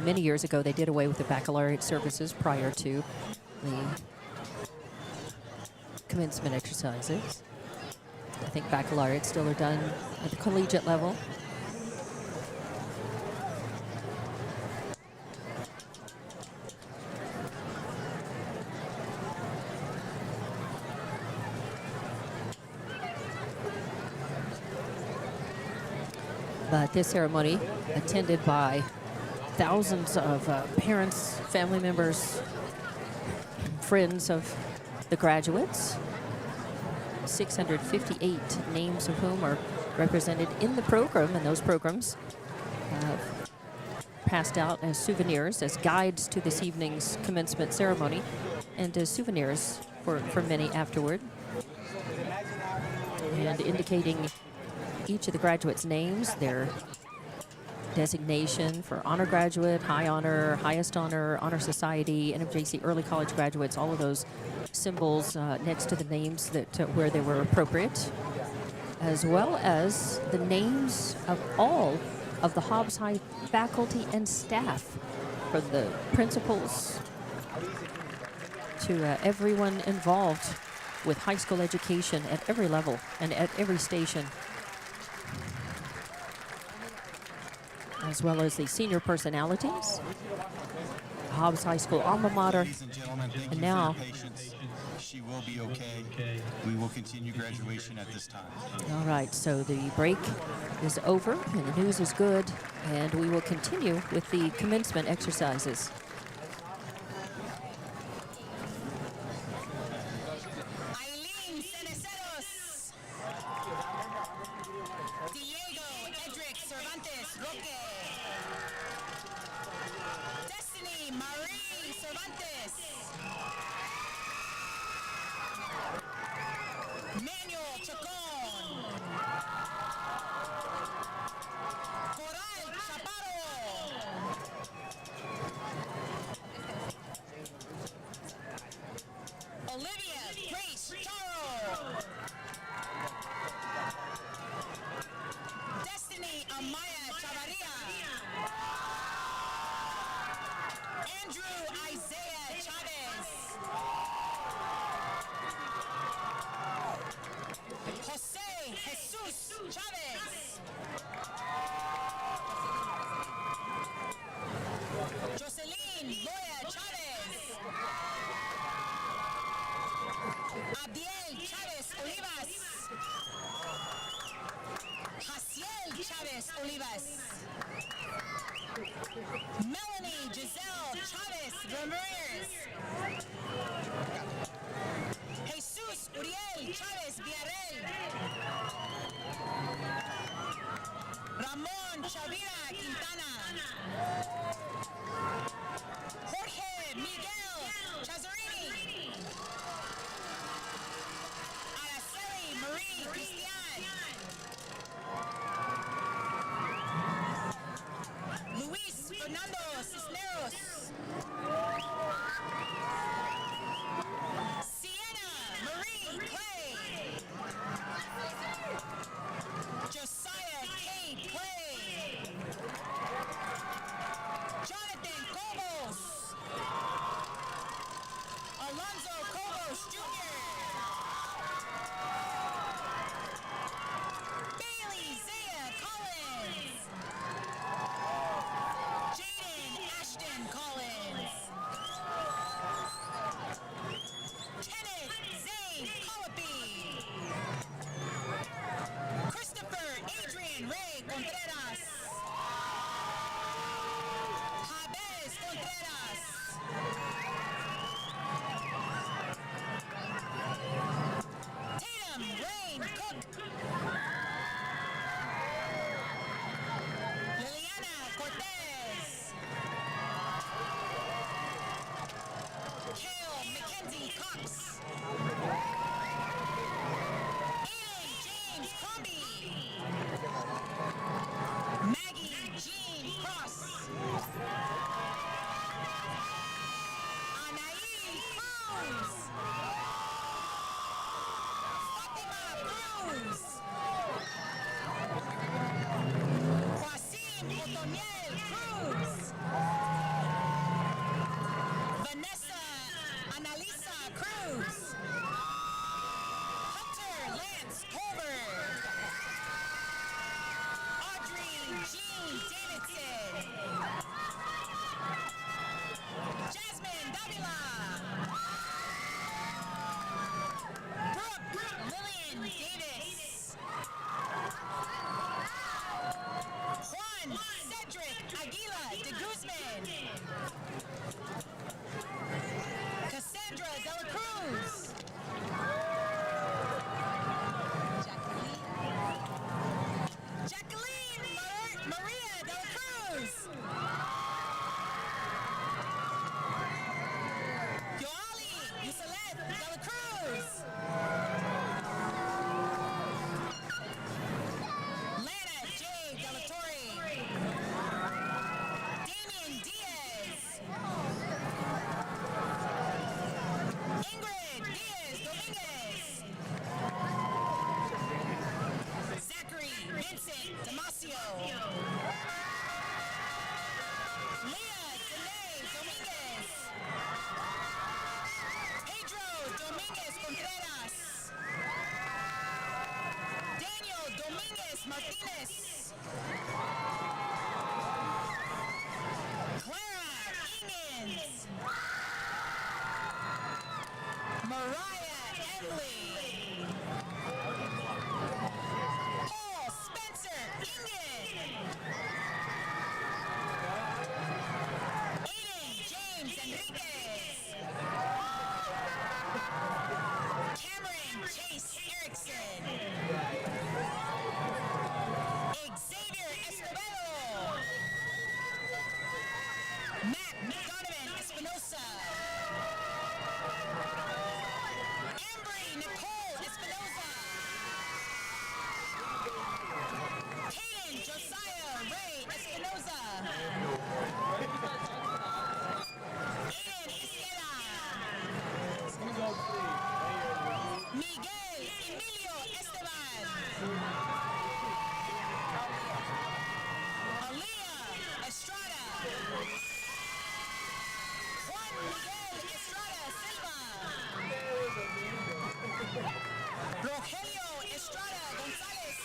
many years ago, they did away with the baccalaureate services prior to the commencement exercises. I think baccalaureates still are done at the collegiate level. But this ceremony, attended by thousands of parents, family members, friends of the graduates, 658 names of whom are represented in the program, and those programs passed out as souvenirs, as guides to this evening's commencement ceremony, and as souvenirs for many afterward, and indicating each of the graduates' names, their designation for honor graduate, high honor, highest honor, honor society, NFJC early college graduates, all of those symbols next to the names that where they were appropriate, as well as the names of all of the Hobbs High faculty and staff, from the principals to everyone involved with high school education at every level and at every station, as well as the senior personalities, Hobbs High School alma mater,
Ladies and gentlemen, thank
and
you
now
for your patience. She will be okay. We will continue graduation at this time.
all right, so the break is over and the news is good, and we will continue with the commencement exercises.
Eileen Ceneseros. Diego Edric Cervantes Roque. Destiny Marie Cervantes. Manuel Chacon. Coral Chaparro. Olivia Grace Charo. Destiny Amaya Chavarria. Andrew Isaiah Chavez. Jose Jesus Chavez. Jocelyn Loya Chavez. Abdiel Chavez Olivas. Jaciel Chavez Olivas. Melanie Giselle Chavez Ramirez. Jesus Uriel Chavez Villarreal. Ramon Chavira Quintana. Jorge Miguel Chazarini. Araceli Marie Cristian. Luis Fernando Cisneros. Sienna Marie Clay. Josiah K. Clay. Cruz. Vanessa Annalisa Cruz. Hunter Lance Culver. Audrey Jean Davidson. Jasmine Davila. Brooke Lillian Davis. Juan Cedric Aguila de Guzman. Cassandra Dela Cruz. Jacqueline Maria Dela Cruz. Yoali Yusalet Dela Cruz. Lana J. Dela Torre. Damian Diaz. Ingrid Diaz Dominguez. Zachary Vincent Damasio. Leah Danae Dominguez. Pedro Dominguez Contreras. Daniel Dominguez Martinez. Clara Ingans. Mariah Emily. Paul Spencer Ingen. Aiden James Enriquez. Cameron Chase Erickson. Xavier Escobedo. Matt Donovan Espinosa. Embry Nicole Espinosa. Hayden Josiah Ray Espinosa. Aiden Isquera. Miguel Emilio Esteban. Aaliyah Estrada. Juan Miguel Estrada Silva. Rogelio Estrada Gonzalez.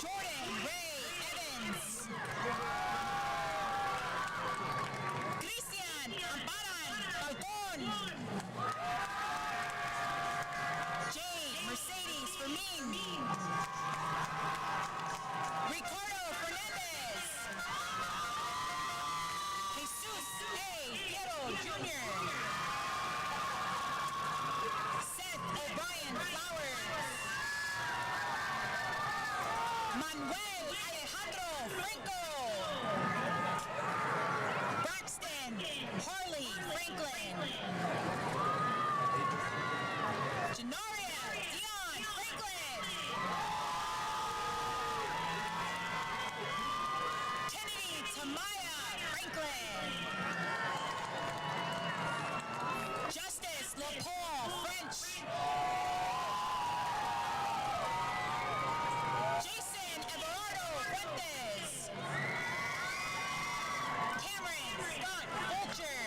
Jordan Ray Evans. Cristian Amparan Falcón. Jade Mercedes Fermin. Ricardo Fernandez. Jesus A. Piero Jr. Seth O'Brien Flowers. Manuel Alejandro Franco. Braxton Harley Franklin. Janaria Dion Franklin. Kennedy Tamaya Franklin. Justice LaPaul French. Jason Everardo Fuentes. Cameron Scott Fulcher.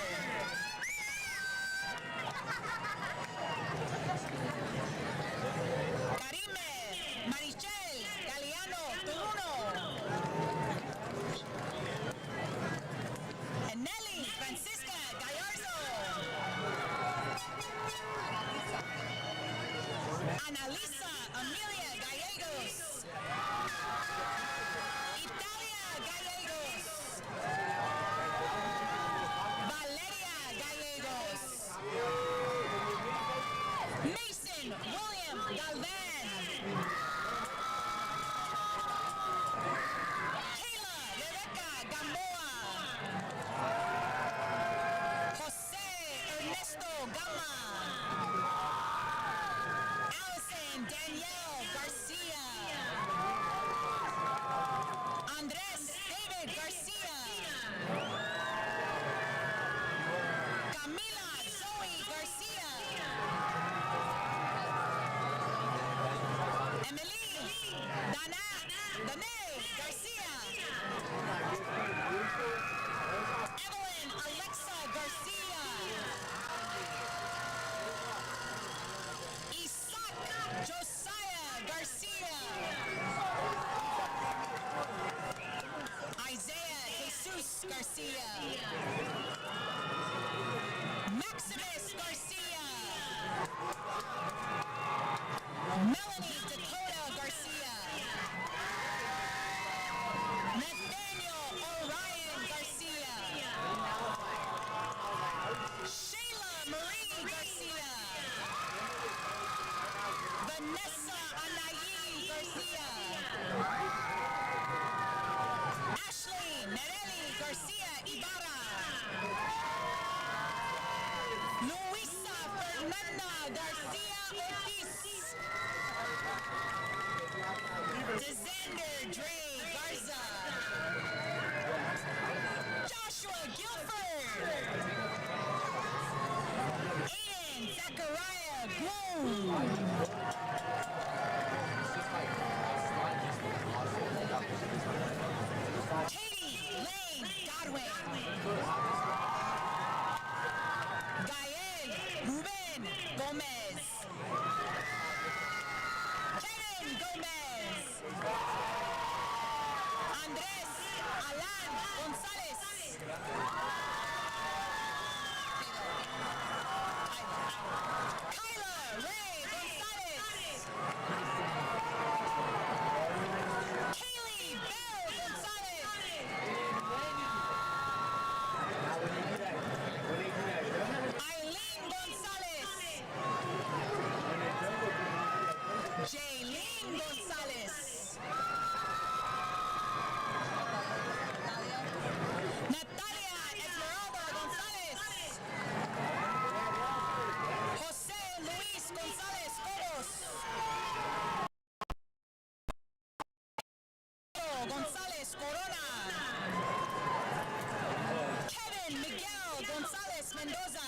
Mendoza.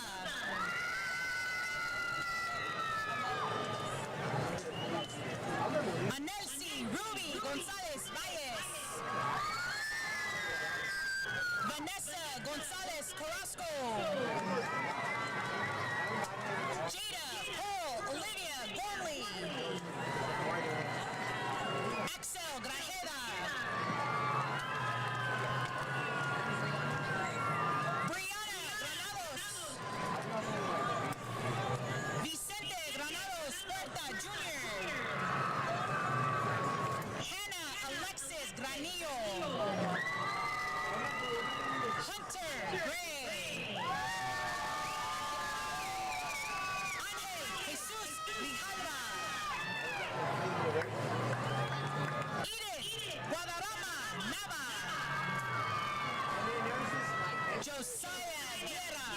Anelsi Ruby Gonzalez Valles. Vanessa Gonzalez Carrasco. Jada Paul Olivia Gormley. Axel Grajeda. Brianna Granados. Vicente Granados Puerta Jr. Hannah Alexis Granillo. Hunter Gray. Ángel Jesus Grijalva. Edith Guadarrama Nava. Josiah Guerra.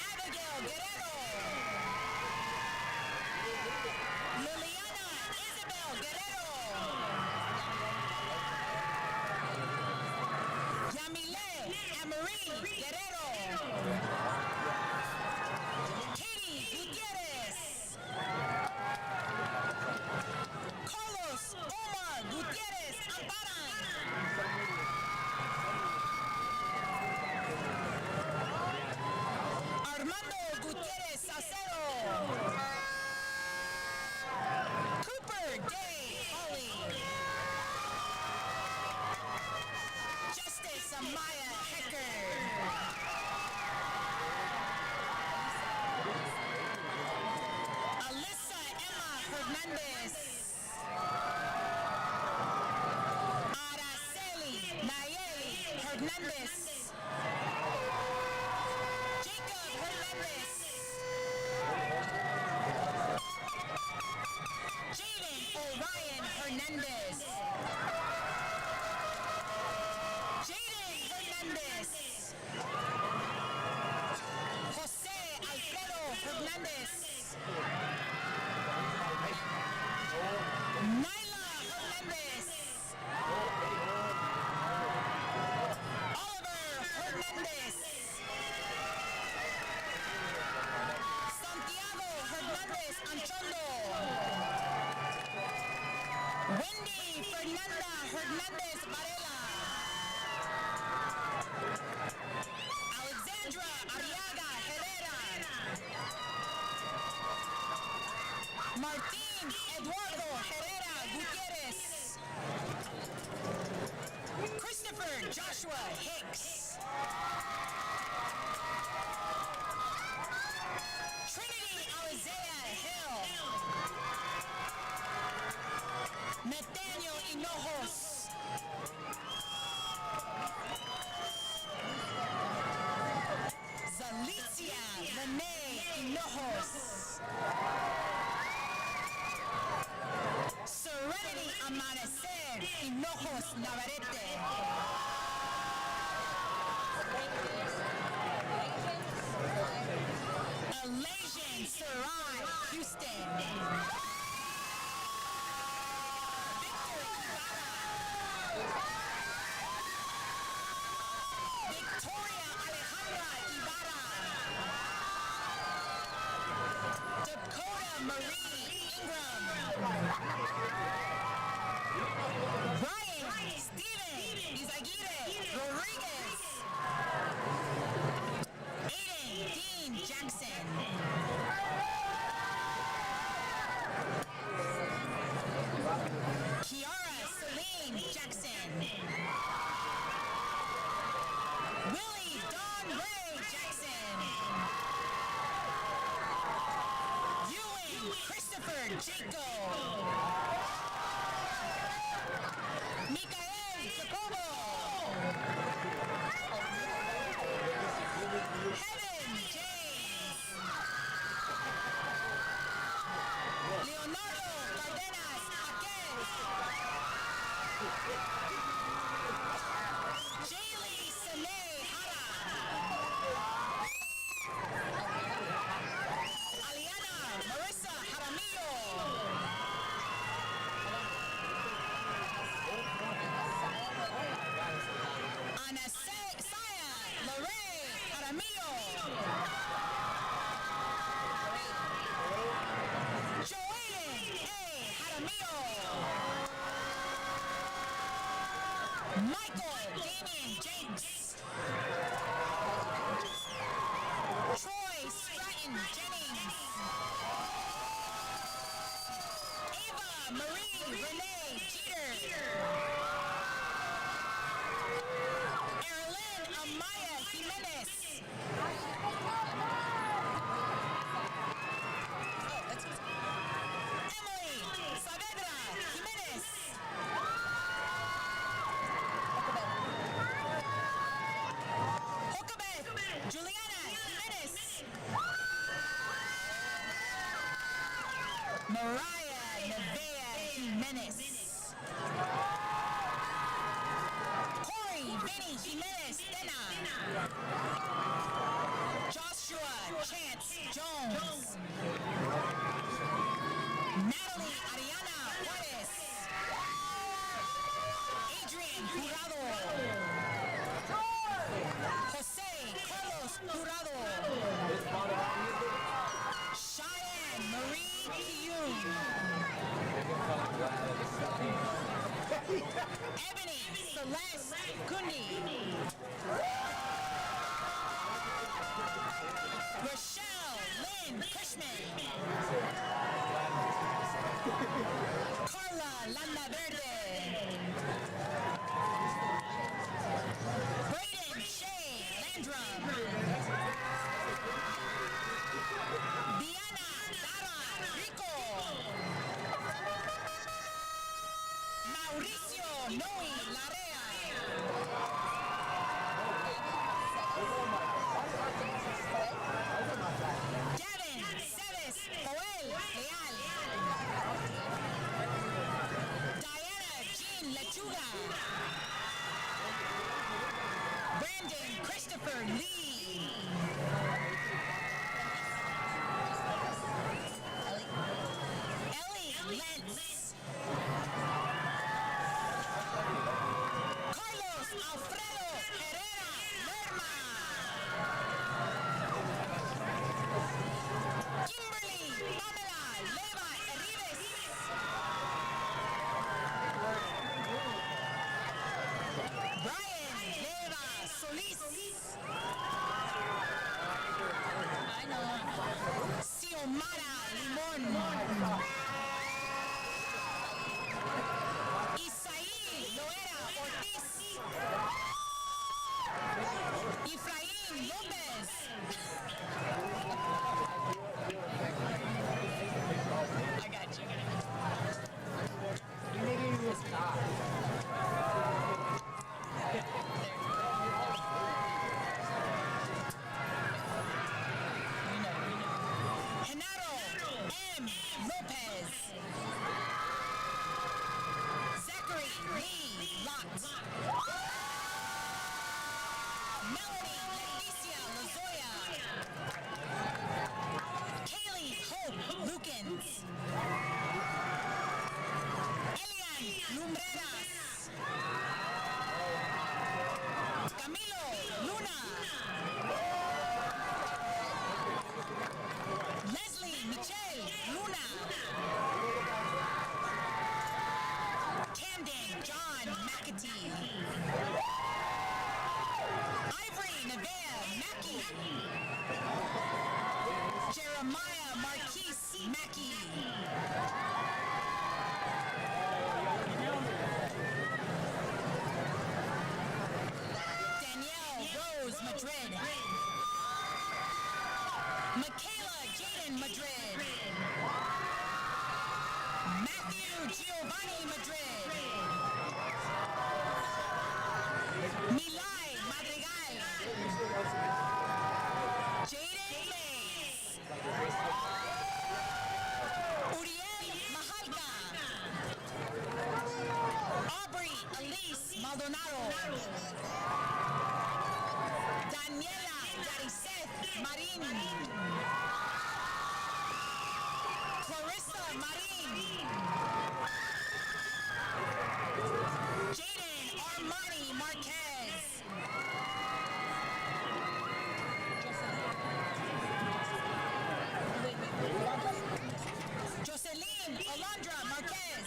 Abigail Guerrero. Liliana Isabel Guerrero. Yamile Amarie Guerrero. Katie Gutierrez. Carlos Omar Gutierrez Amparan. Armando Gutierrez Acero. Cooper Day Holly. Justice Amaya Hecker. Alyssa Emma Hernandez. Araceli Nayeli Hernandez. Jacob Hernandez. Jaden Orion Hernandez. Jaden Hernandez. Jose Alfredo Hernandez. Nyla Hernandez. Oliver Hernandez. Santiago Hernandez Anchondo. Wendy Fernanda Hernandez Varela. Alexandra Arriaga Herrera. Martín Eduardo Herrera Gutierrez. Christopher Joshua Hicks. Trinity Alizea Hill. Nathaniel Hinojos. Zalicia Renee Hinojos. Serenity Amanecer Hinojos Navarrete. Elasian Sarai Houston. Victor Ibarra. Victoria Alejandra Ibarra. Dakota Marie Ingram. Brian Steven Izaguirre Rodriguez. Aiden Dean Jackson. Kiara Celine Jackson. Willie Don Ray Jackson. Ewan Christopher Jaco. Mikael Jacobo. Heaven James. Leonardo Cardenas Jaquez. Jaylee Sane Hara. Aliana Marissa Jaramillo. Anacel Michael Damian Jenks. Troy Stratton Jennings. Ava Marie Renee Jeter. Erlyn Amaya Jimenez. Emily Saavedra Jimenez. Jokabeth Juliana Jimenez. Mariah Nevea Jimenez. Corey Vinny Jimenez Dena. Joshua Chance Jones. Natalie Ariana Juarez. Adrian Jurado. Jose Carlos Jurado. Cheyenne Marie Kiyun. Ebony Celeste Gundi. Rochelle Lynn Cushman. Carla Landaverde. Brayden Shea Landrum. Diana Dara Rico. Mauricio Noe Larea. Gavin Ceres Joel Leal. Diana Jean Lechuga. Brandon Christopher Lee. Ellie Lentz. Carlos Alfredo Herrera Lerma. Kimberly Pamela Leva Herrides. Brian Leva Solis. Xiomara Limón. Isaí Loera Ortiz. Efraín López. I got you. Genaro M. Lopez. Zachary Lee Lott. Melanie Leticia Lozoya. Kaylee Hope Lukens. Elian Lumbreras. Camilo Luna. Leslie Michelle Luna. Camden John McAtee. Ivory Nevea Mackey. Jeremiah Marquise Mackey. Danielle Rose Madrid. Michaela Jaden Madrid. Matthew Giovanni Madrid. Milay Madrigal. Jaden Mays. Uriel Mahalka. Aubrey Elise Maldonado. Daniela Yariceth Marin. Clarissa Marin. Jaden Armani Marquez. Jocelyn Alondra Marquez.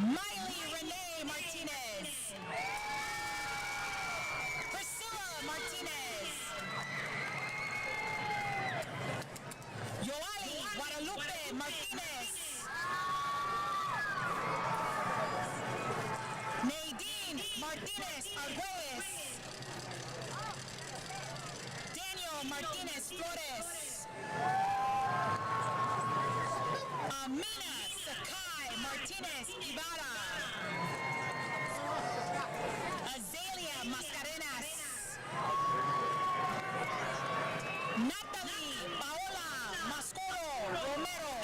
Miley Renee Martinez. Priscilla Martinez. Yoali Guadalupe Martinez. Nadine Martinez Arguelles. Daniel Martinez Flores. Amina Sakai Martinez Ibarra. Azalea Mascarenas. Natalie Paola Mascoro Romero.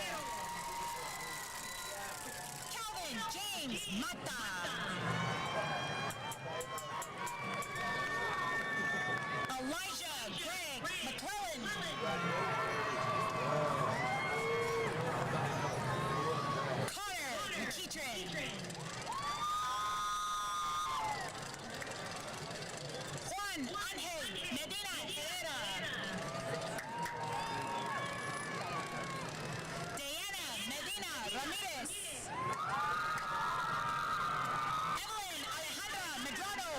Calvin James Mata. Elijah Greg McClellan. Connor McKeitron. Juan Angel Medina Herrera. Diana Medina Ramirez. Evelyn Alejandra Medrano.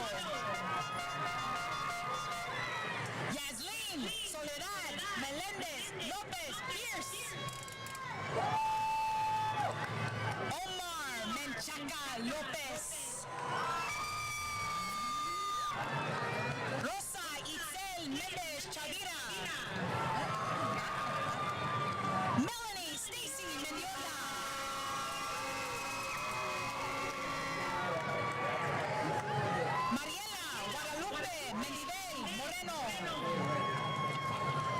Yasleen Soledad Melendez Lopez Pierce. Omar Menchaca Lopez. Rosa Itzel Mendez Chavira. Melanie Stacy Mendiola. Mariela Guadalupe Mendivel Moreno.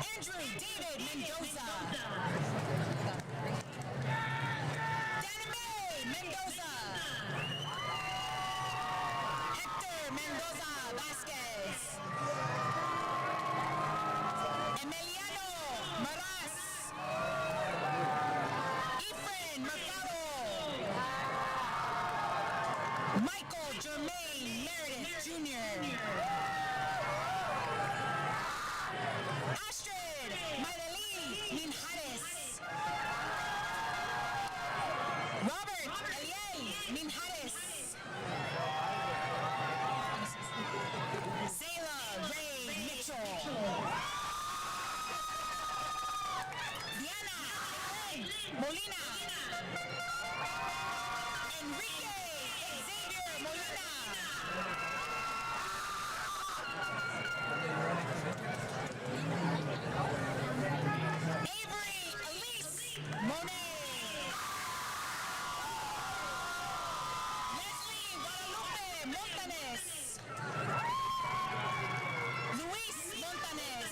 Andrew David Mendoza. Danime Mendoza. Hector Mendoza Vasquez. Emiliano Maras. Efren Mercado. Michael Jermaine Meredith Jr. Astrid Madeline Minjares. Robert Eliel Minjares. Zayla Ray Mitchell. Diana Molina. Enrique Xavier Molina. Avery Elise Monet. Leslie Guadalupe Montanes. Luis Montanes.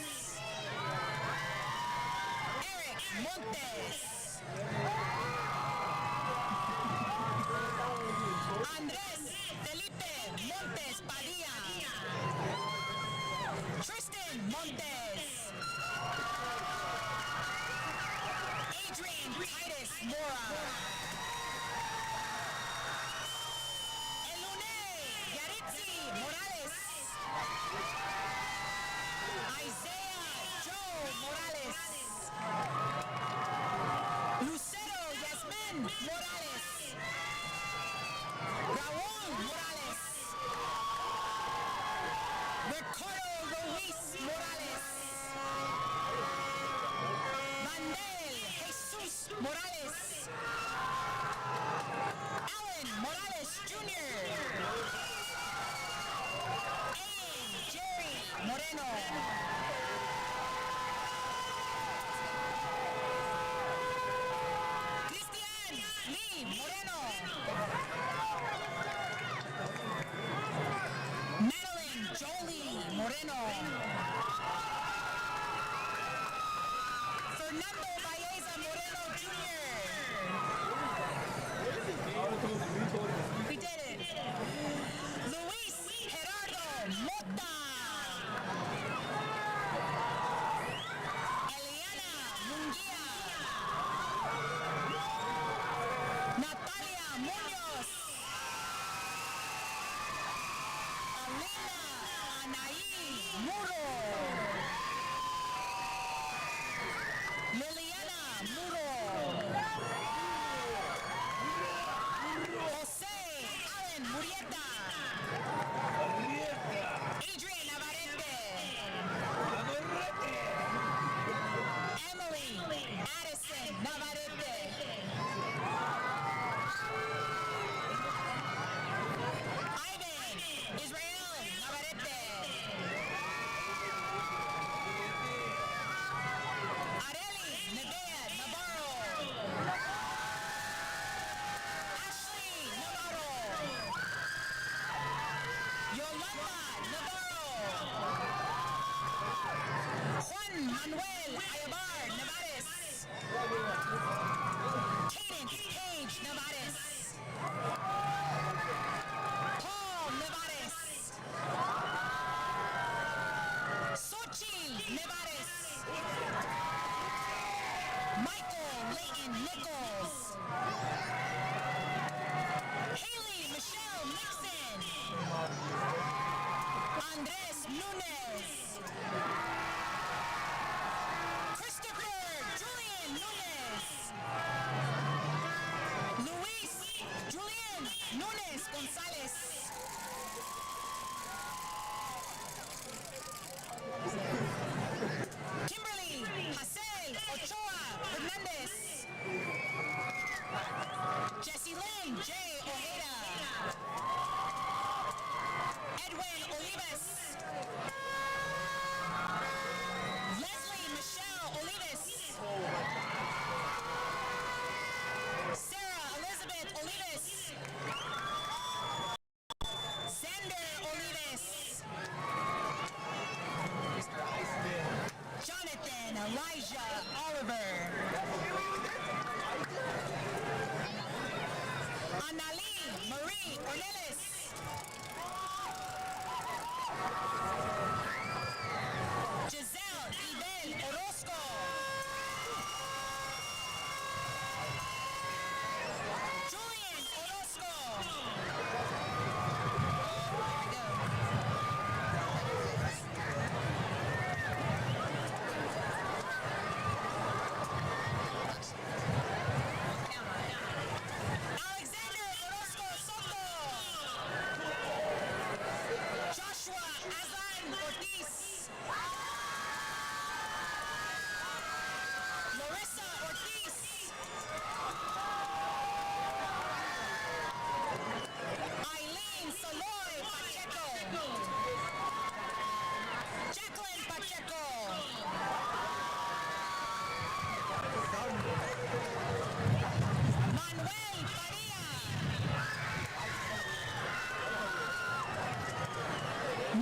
Eric Montes. Andrés Felipe Montes Padilla. Tristan Montes. Adrian Titus Mora. Elune Yaritzi Morales. Isaiah Joe Morales. Lucero Hernandez. Jessie Lynn J. Ojeda. Edwin Olives. Leslie Michelle Olives. Sarah Elizabeth Olives. Sander Olives. Jonathan Elijah Oliver. Annalie Marie Cornelis. Giselle Yvette Orozco. Julian Orozco. Alexander Orozco Soto. Joshua Aslan Ortiz. Larissa Ortiz. Eileen Saloy Pacheco. Jacqueline Pacheco. Manuel Padilla.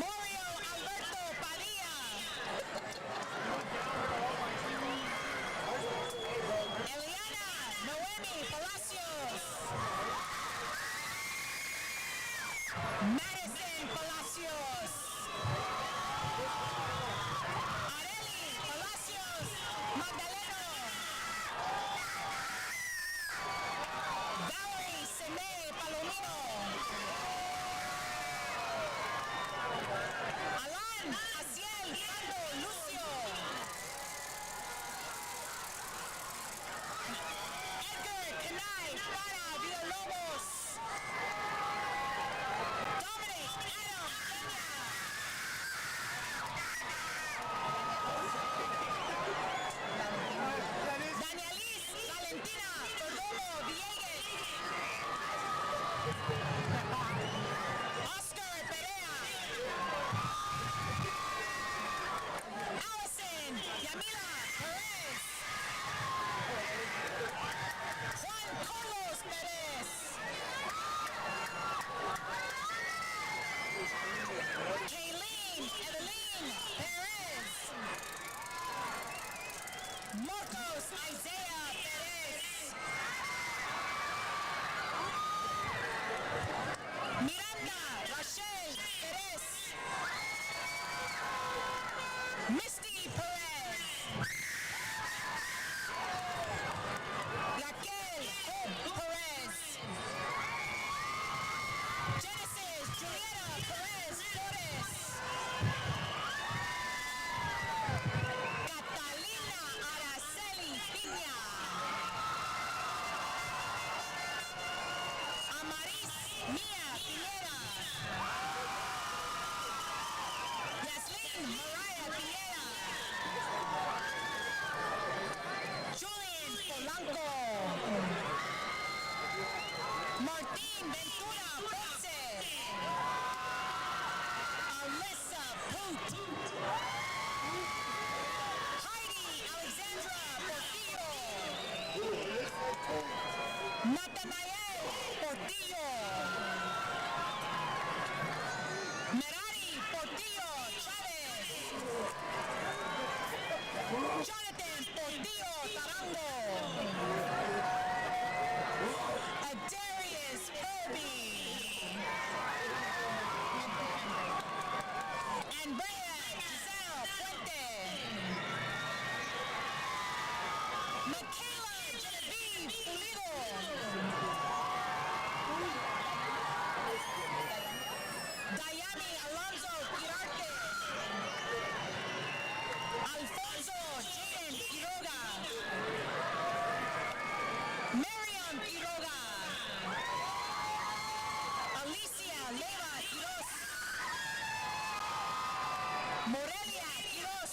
Mario Alberto Padilla. Eliana Noemi Palacios. Madison Palacios. Areli Palacios Magdaleno. Valerie Seme Palomino. Alan Asiel Ando Lucio. Edgar Kenai Para Villalobos. Dominic Adam Peña. Danielis Valentina Perdomo Villegas. Oscar Perea. Allison Yamila Perez. Juan Carlos Perez. Kayleen Evelyn Perez. Marcos Isaiah Perez. Miranda Rachel Perez. Misty Perez. Raquel Hope Perez. Genesis Julieta Perez Flores. Catalina Araceli Piña. Amaris Mia Piñera. Yaslin Mariah Piñera. Julian Polanco. Martín Ventura Ponce. Alyssa Poot. Heidi Alexandra Portillo. Nathanael Portillo. Merari Portillo Chavez. Jonathan Portillo Tarango. Adarius Irby. Andrea Giselle Puente. Michaela Genevieve Pulido. Dayami Alonso Quirarte. Alfonso Jaden Quiroga. Miriam Quiroga. Alicia Leva Quiroz. Morelia Quiroz.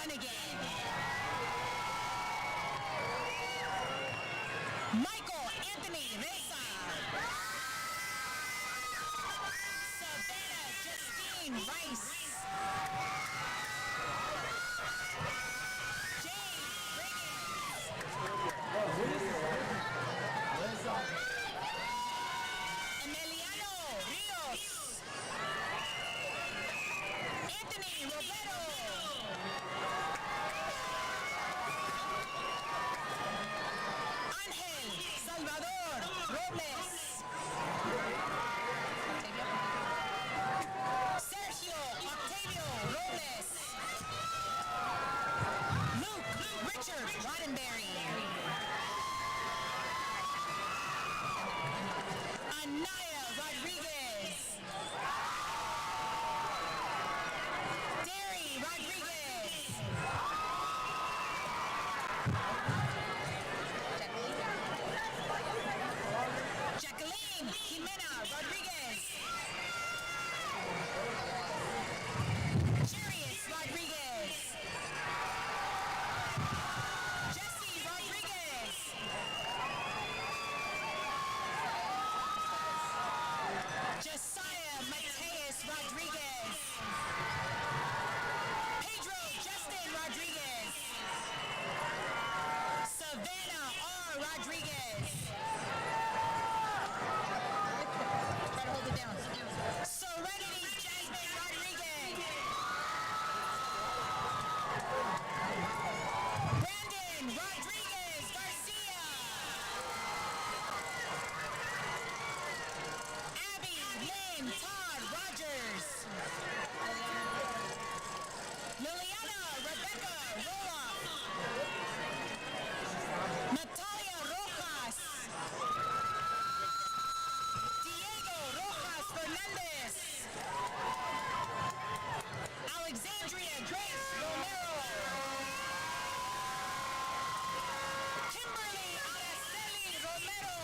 Dunnigan. Michael Anthony Reza. Savannah Justine Rice. Jade Riggins. Emiliano Rios. Anthony Romero. Ángel Salvador Robles. Sergio Octavio Robles. Luke Richard Roddenberry. Anaya Rodriguez. Derry Rodriguez. Jacqueline Jimena Rodriguez. Jarius Rodriguez. Jesse Rodriguez. Josiah Mateus Rodriguez. Pedro Justin Rodriguez. Savannah R. Rodriguez. Try to hold it down. Serenity Jasmine Rodriguez. Brandon Rodriguez Garcia. Abby Lynn Todd Rogers. Liliana Rebecca Roloff. Natalia Rojas. Diego Rojas Fernandez. Alexandria Grace Romero. Kimberly Araceli Romero.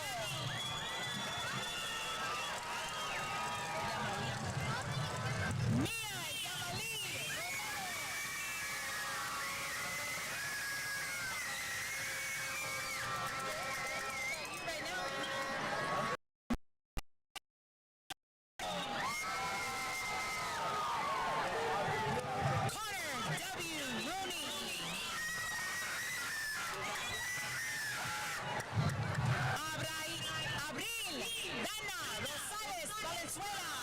Mia Yamali Romero. You right now. Connor W. Rooney. Abril Dana Rosales Valenzuela.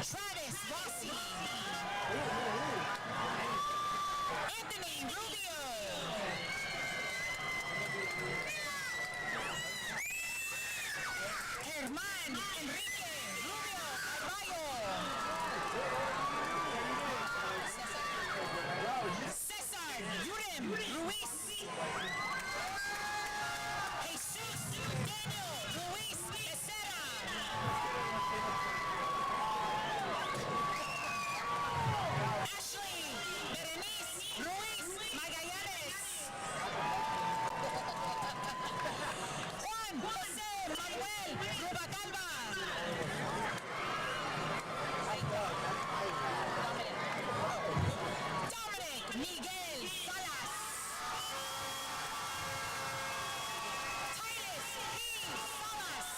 Travis Rossi. Anthony Rubio. Germán Enrique Rubio Arroyo. Cesar Yurim Ruiz. Jesus Daniel Ruiz Becerra. Ashley Berenice Ruiz Magallanes. Juan José Manuel Rubalcaba. Dominic Miguel Salas. Titus E. Salas.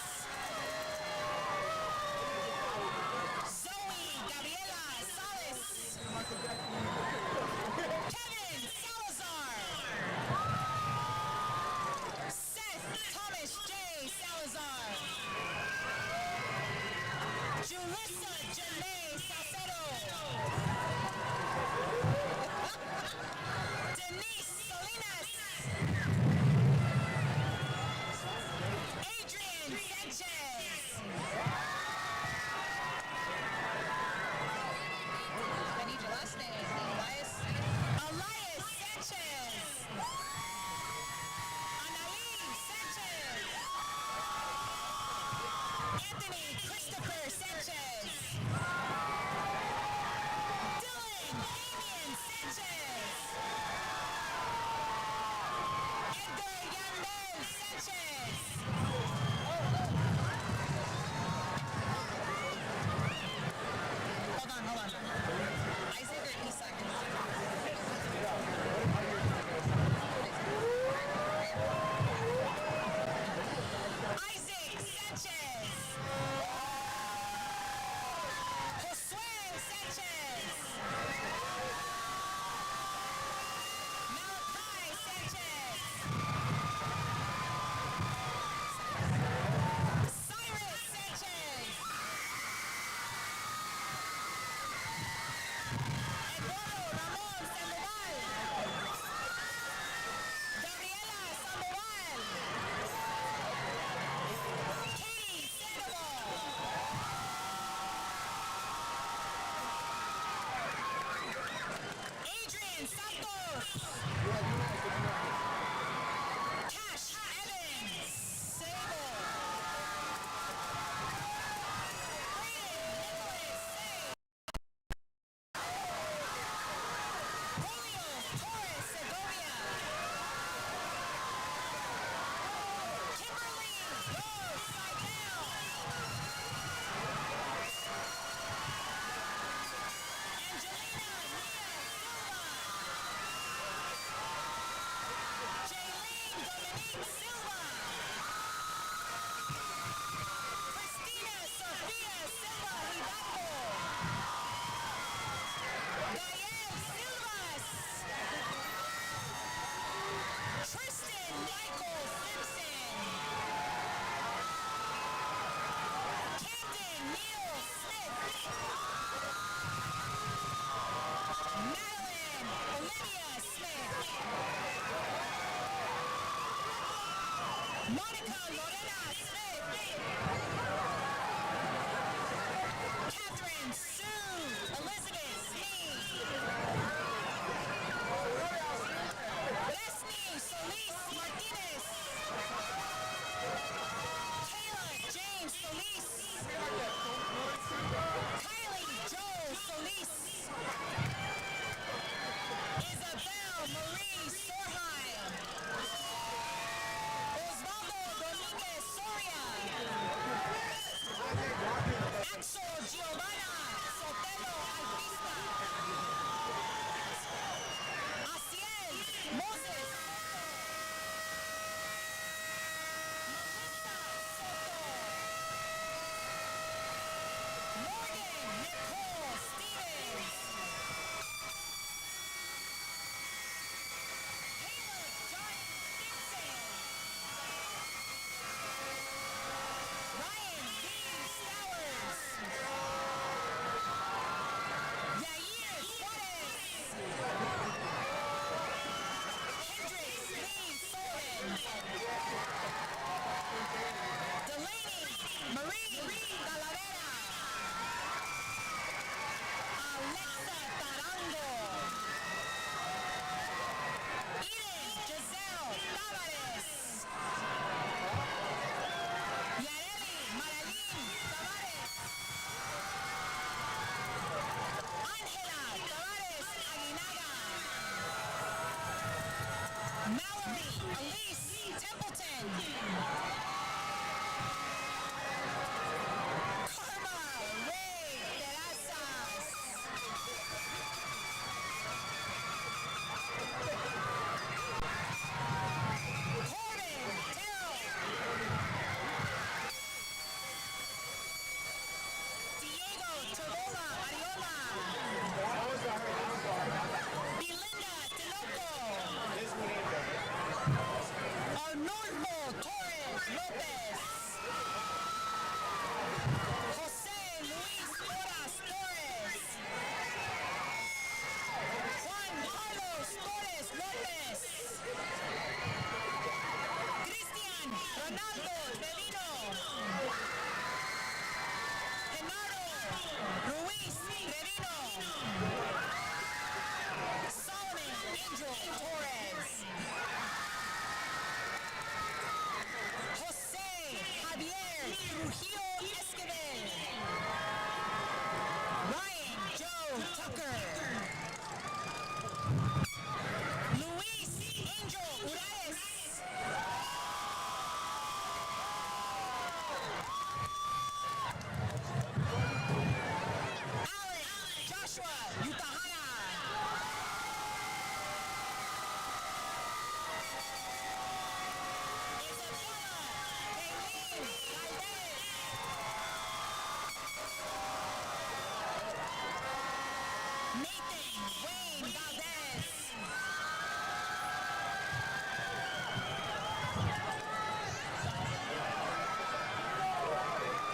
Wayne Valdez.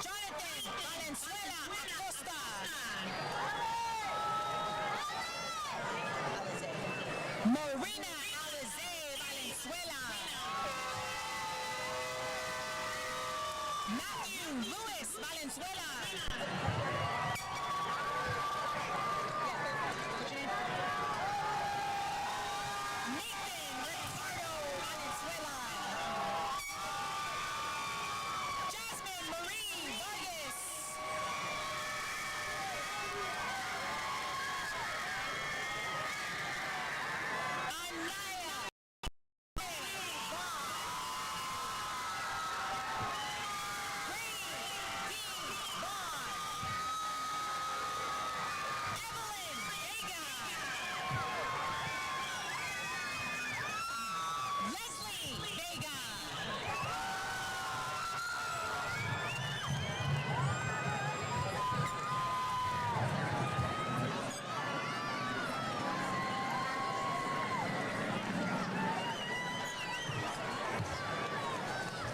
Jonathan Valenzuela Acosta. Marina Alize Valenzuela. Matthew Luis Valenzuela. Nathan Ricardo Valenzuela. Jasmine Marie Vargas. Anaya Leslie Vega.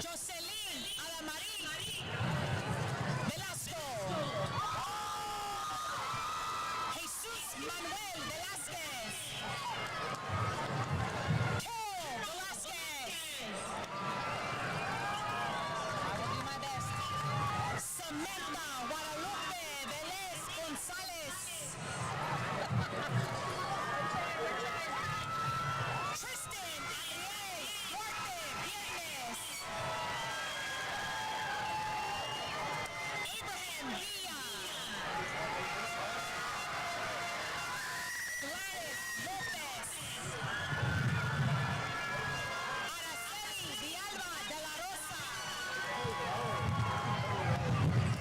Jocelyn Adamarí Velasco. Jesus Manuel Velázquez. Carol Velázquez. I will do my best. Samantha Guadalupe Velez González. Tristan Ariel Duarte Viernes. Abraham Villa. Gladys Lopez. Araceli Villalba de la Rosa.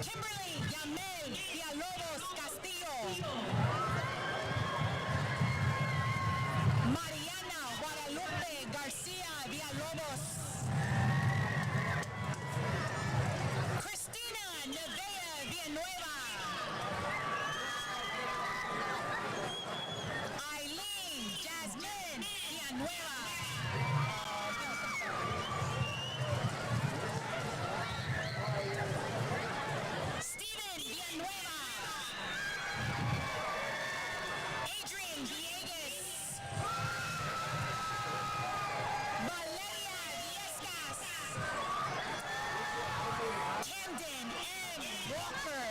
Kimberly Yamel Villalobos Castillo. Mariana Guadalupe Garcia Villalobos. Cristina Nevea Villanueva. Eileen Jasmine Villanueva. Steven Villanueva. Adrian Villegas. Valeria Viescas. Camden M. Walker.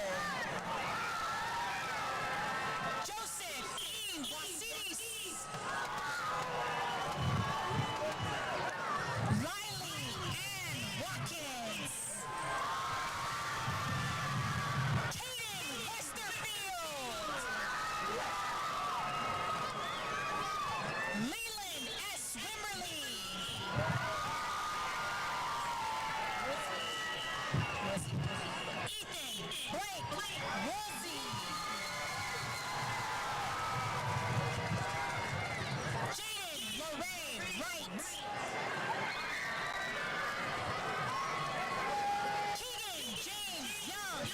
Joseph E. Wasiris. Riley Ann Watkins. Kaden Westerfield. Leland S. Wimberly. Ethan Blake Woolsey. Jaden Lorraine Wright. Keegan James Young.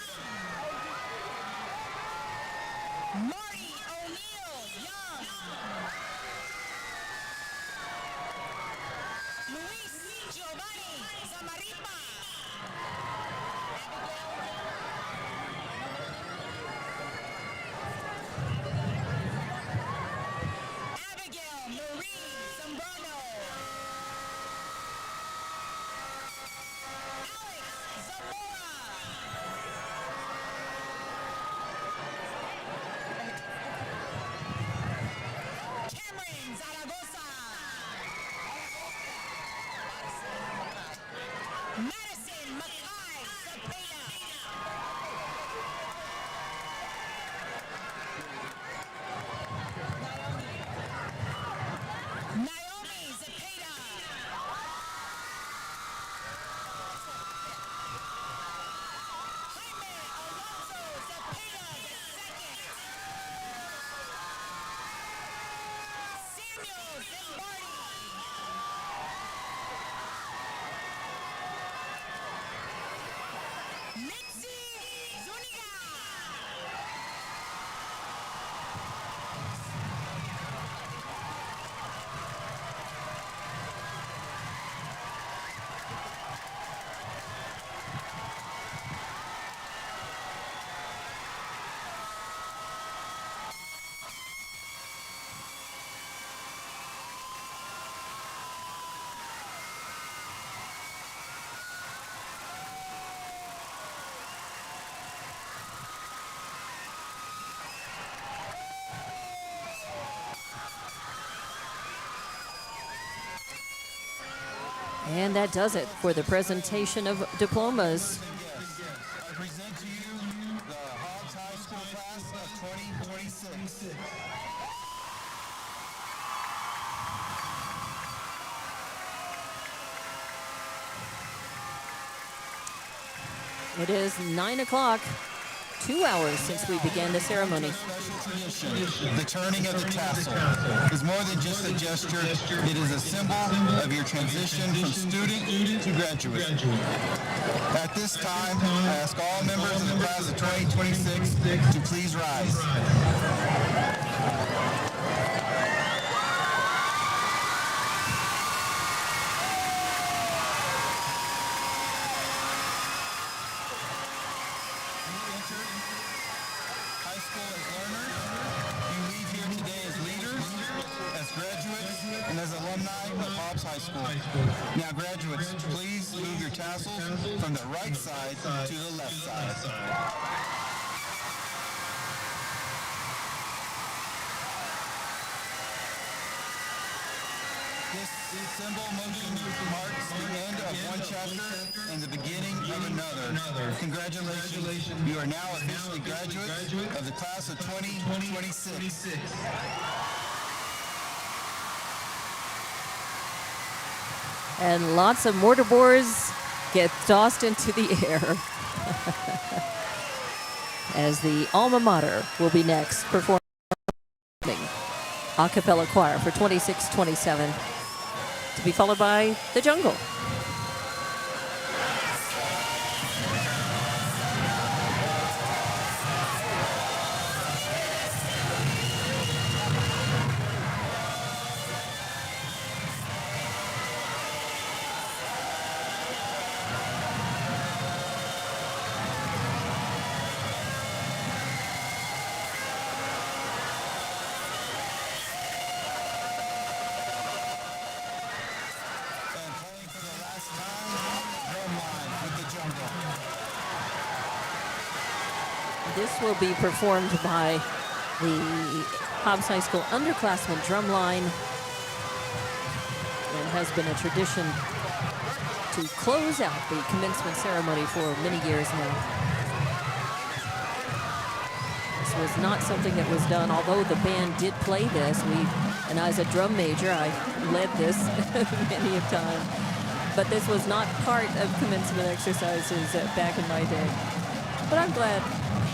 Marty O'Neill Young. Luis Giovanni Zamaripa.
And that does it for the presentation of diplomas.
I present to you the Hobbs High School class of 2026.
It is 9 o'clock, 2 hours since we began the ceremony.
The turning of the tassel is more than just a gesture. It is a symbol of your transition from student to graduate. At this time, I ask all members of the class of 2026 to please rise. High school as learners, you leave here today as leaders, as graduates, and as alumni of Hobbs High School. Now graduates, please move your tassels from the right side to the left side. This symbol motion marks the end of one chapter and the beginning of another. Congratulations. You are now officially graduates of the class of 2026.
And lots of mortar boards get tossed into the air as the alma mater will be next performing a cappella choir for 26-27, to be followed by the jungle.
And playing for the last time, Drumline with the jungle.
This will be performed by the Hobbs High School underclassmen drumline, and has been a tradition to close out the commencement ceremony for many years now. This was not something that was done, although the band did play this. And as a drum major, I led this many a time. But this was not part of commencement exercises back in my day. But I'm glad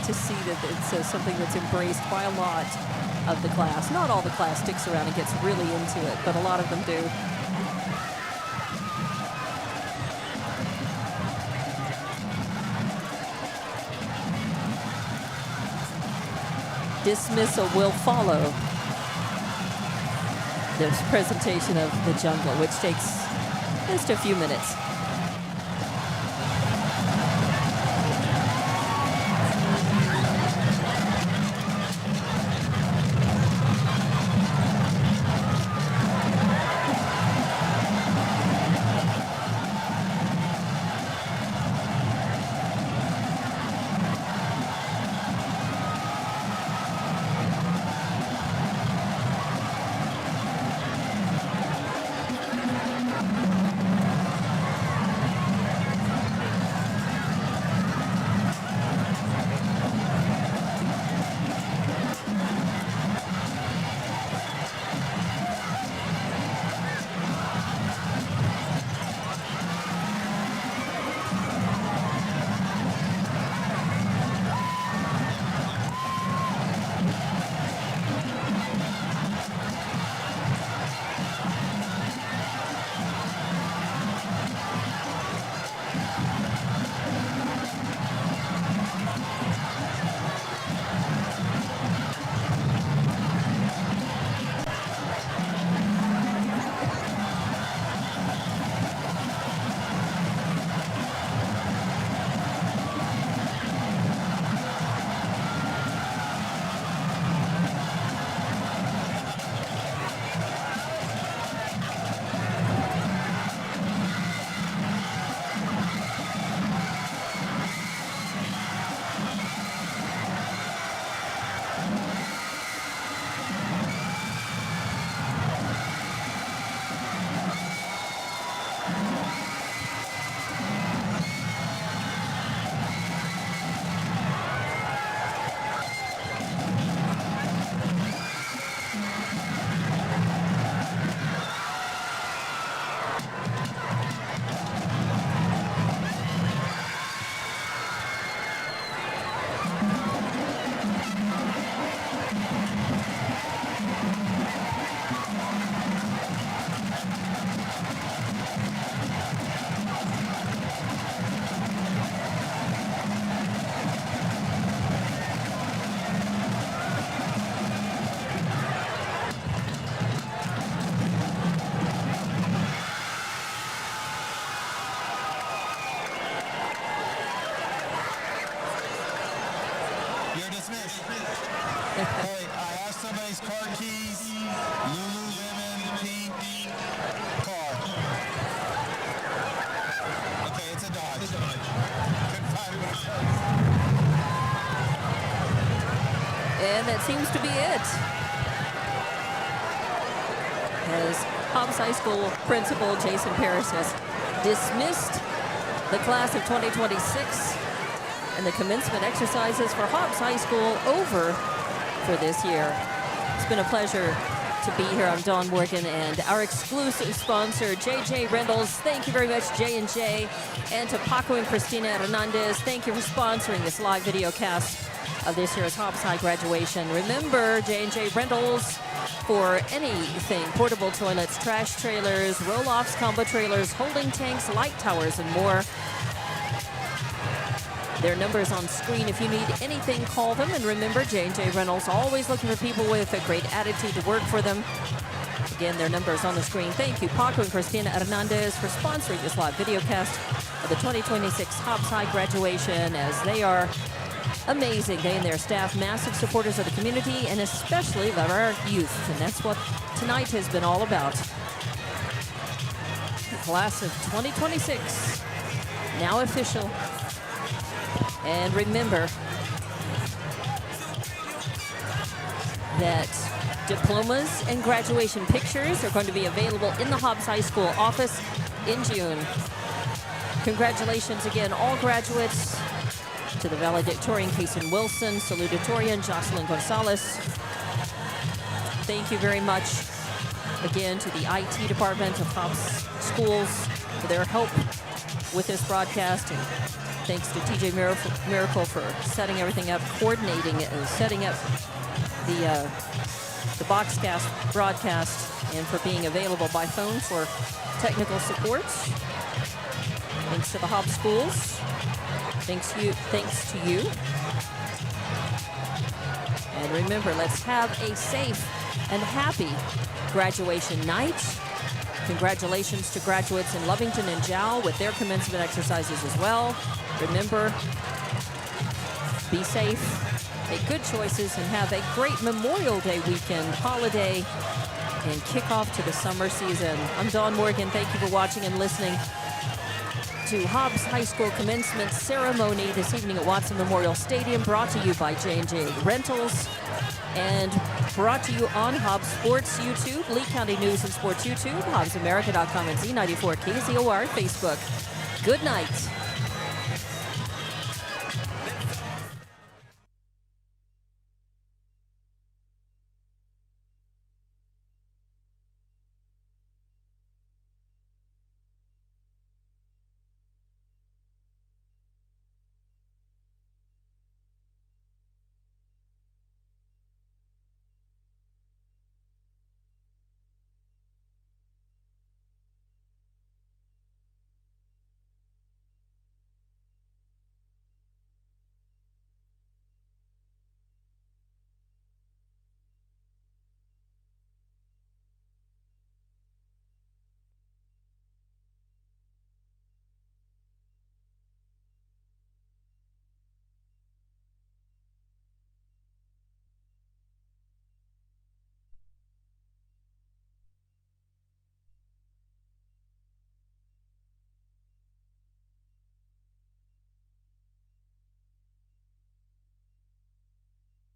to see that it's something that's embraced by a lot of the class. Not all the class sticks around and gets really into it, but a lot of them do. Dismissal will follow this presentation of the jungle, which takes just a few minutes.
Hey, I have somebody's car keys. Lululemon pink car. Okay, it's a Dodge. Couldn't find it.
And that seems to be it. As Hobbs High School Principal Jason Parris has dismissed the class of 2026 and the commencement exercises for Hobbs High School over for this year. It's been a pleasure to be here. I'm Dawn Morgan, and our exclusive sponsor, J.J. Reynolds. Thank you very much, J&J. And to Paco and Christina Hernandez, thank you for sponsoring this live video cast of this year's Hobbs High graduation. Remember, J&J Rentals for anything, portable toilets, trash trailers, roll-offs, combo trailers, holding tanks, light towers, and more. Their number's on screen. If you need anything, call them. And remember, J&J Reynolds, always looking for people with a great attitude to work for them. Again, their number's on the screen. Thank you, Paco and Christina Hernandez, for sponsoring this live video cast of the 2026 Hobbs High graduation, as they are amazing. They and their staff, massive supporters of the community, and especially of our youth. And that's what tonight has been all about. The class of 2026, now official. And remember that diplomas and graduation pictures are going to be available in the Hobbs High School office in June. Congratulations again, all graduates, to the valedictorian, Kason Wilson, salutatorian, Jocelyn Gonzalez. Thank you very much again to the IT department of Hobbs Schools for their help with this broadcast. And thanks to TJ Miracle for setting everything up, coordinating it, and setting up the Boxcast broadcast, and for being available by phone for technical support. Thanks to the Hobbs Schools. Thanks to you. And remember, let's have a safe and happy graduation night. Congratulations to graduates in Lovington and Jowl with their commencement exercises as well. Remember, be safe, make good choices, and have a great Memorial Day weekend, holiday, and kick off to the summer season. I'm Dawn Morgan. Thank you for watching and listening to Hobbs High School commencement ceremony this evening at Watson Memorial Stadium, brought to you by J&J Rentals and brought to you on Hobbs Sports YouTube, Lee County News and Sports YouTube, HobbsAmerica.com, and Z94 KZOR Facebook. Good night.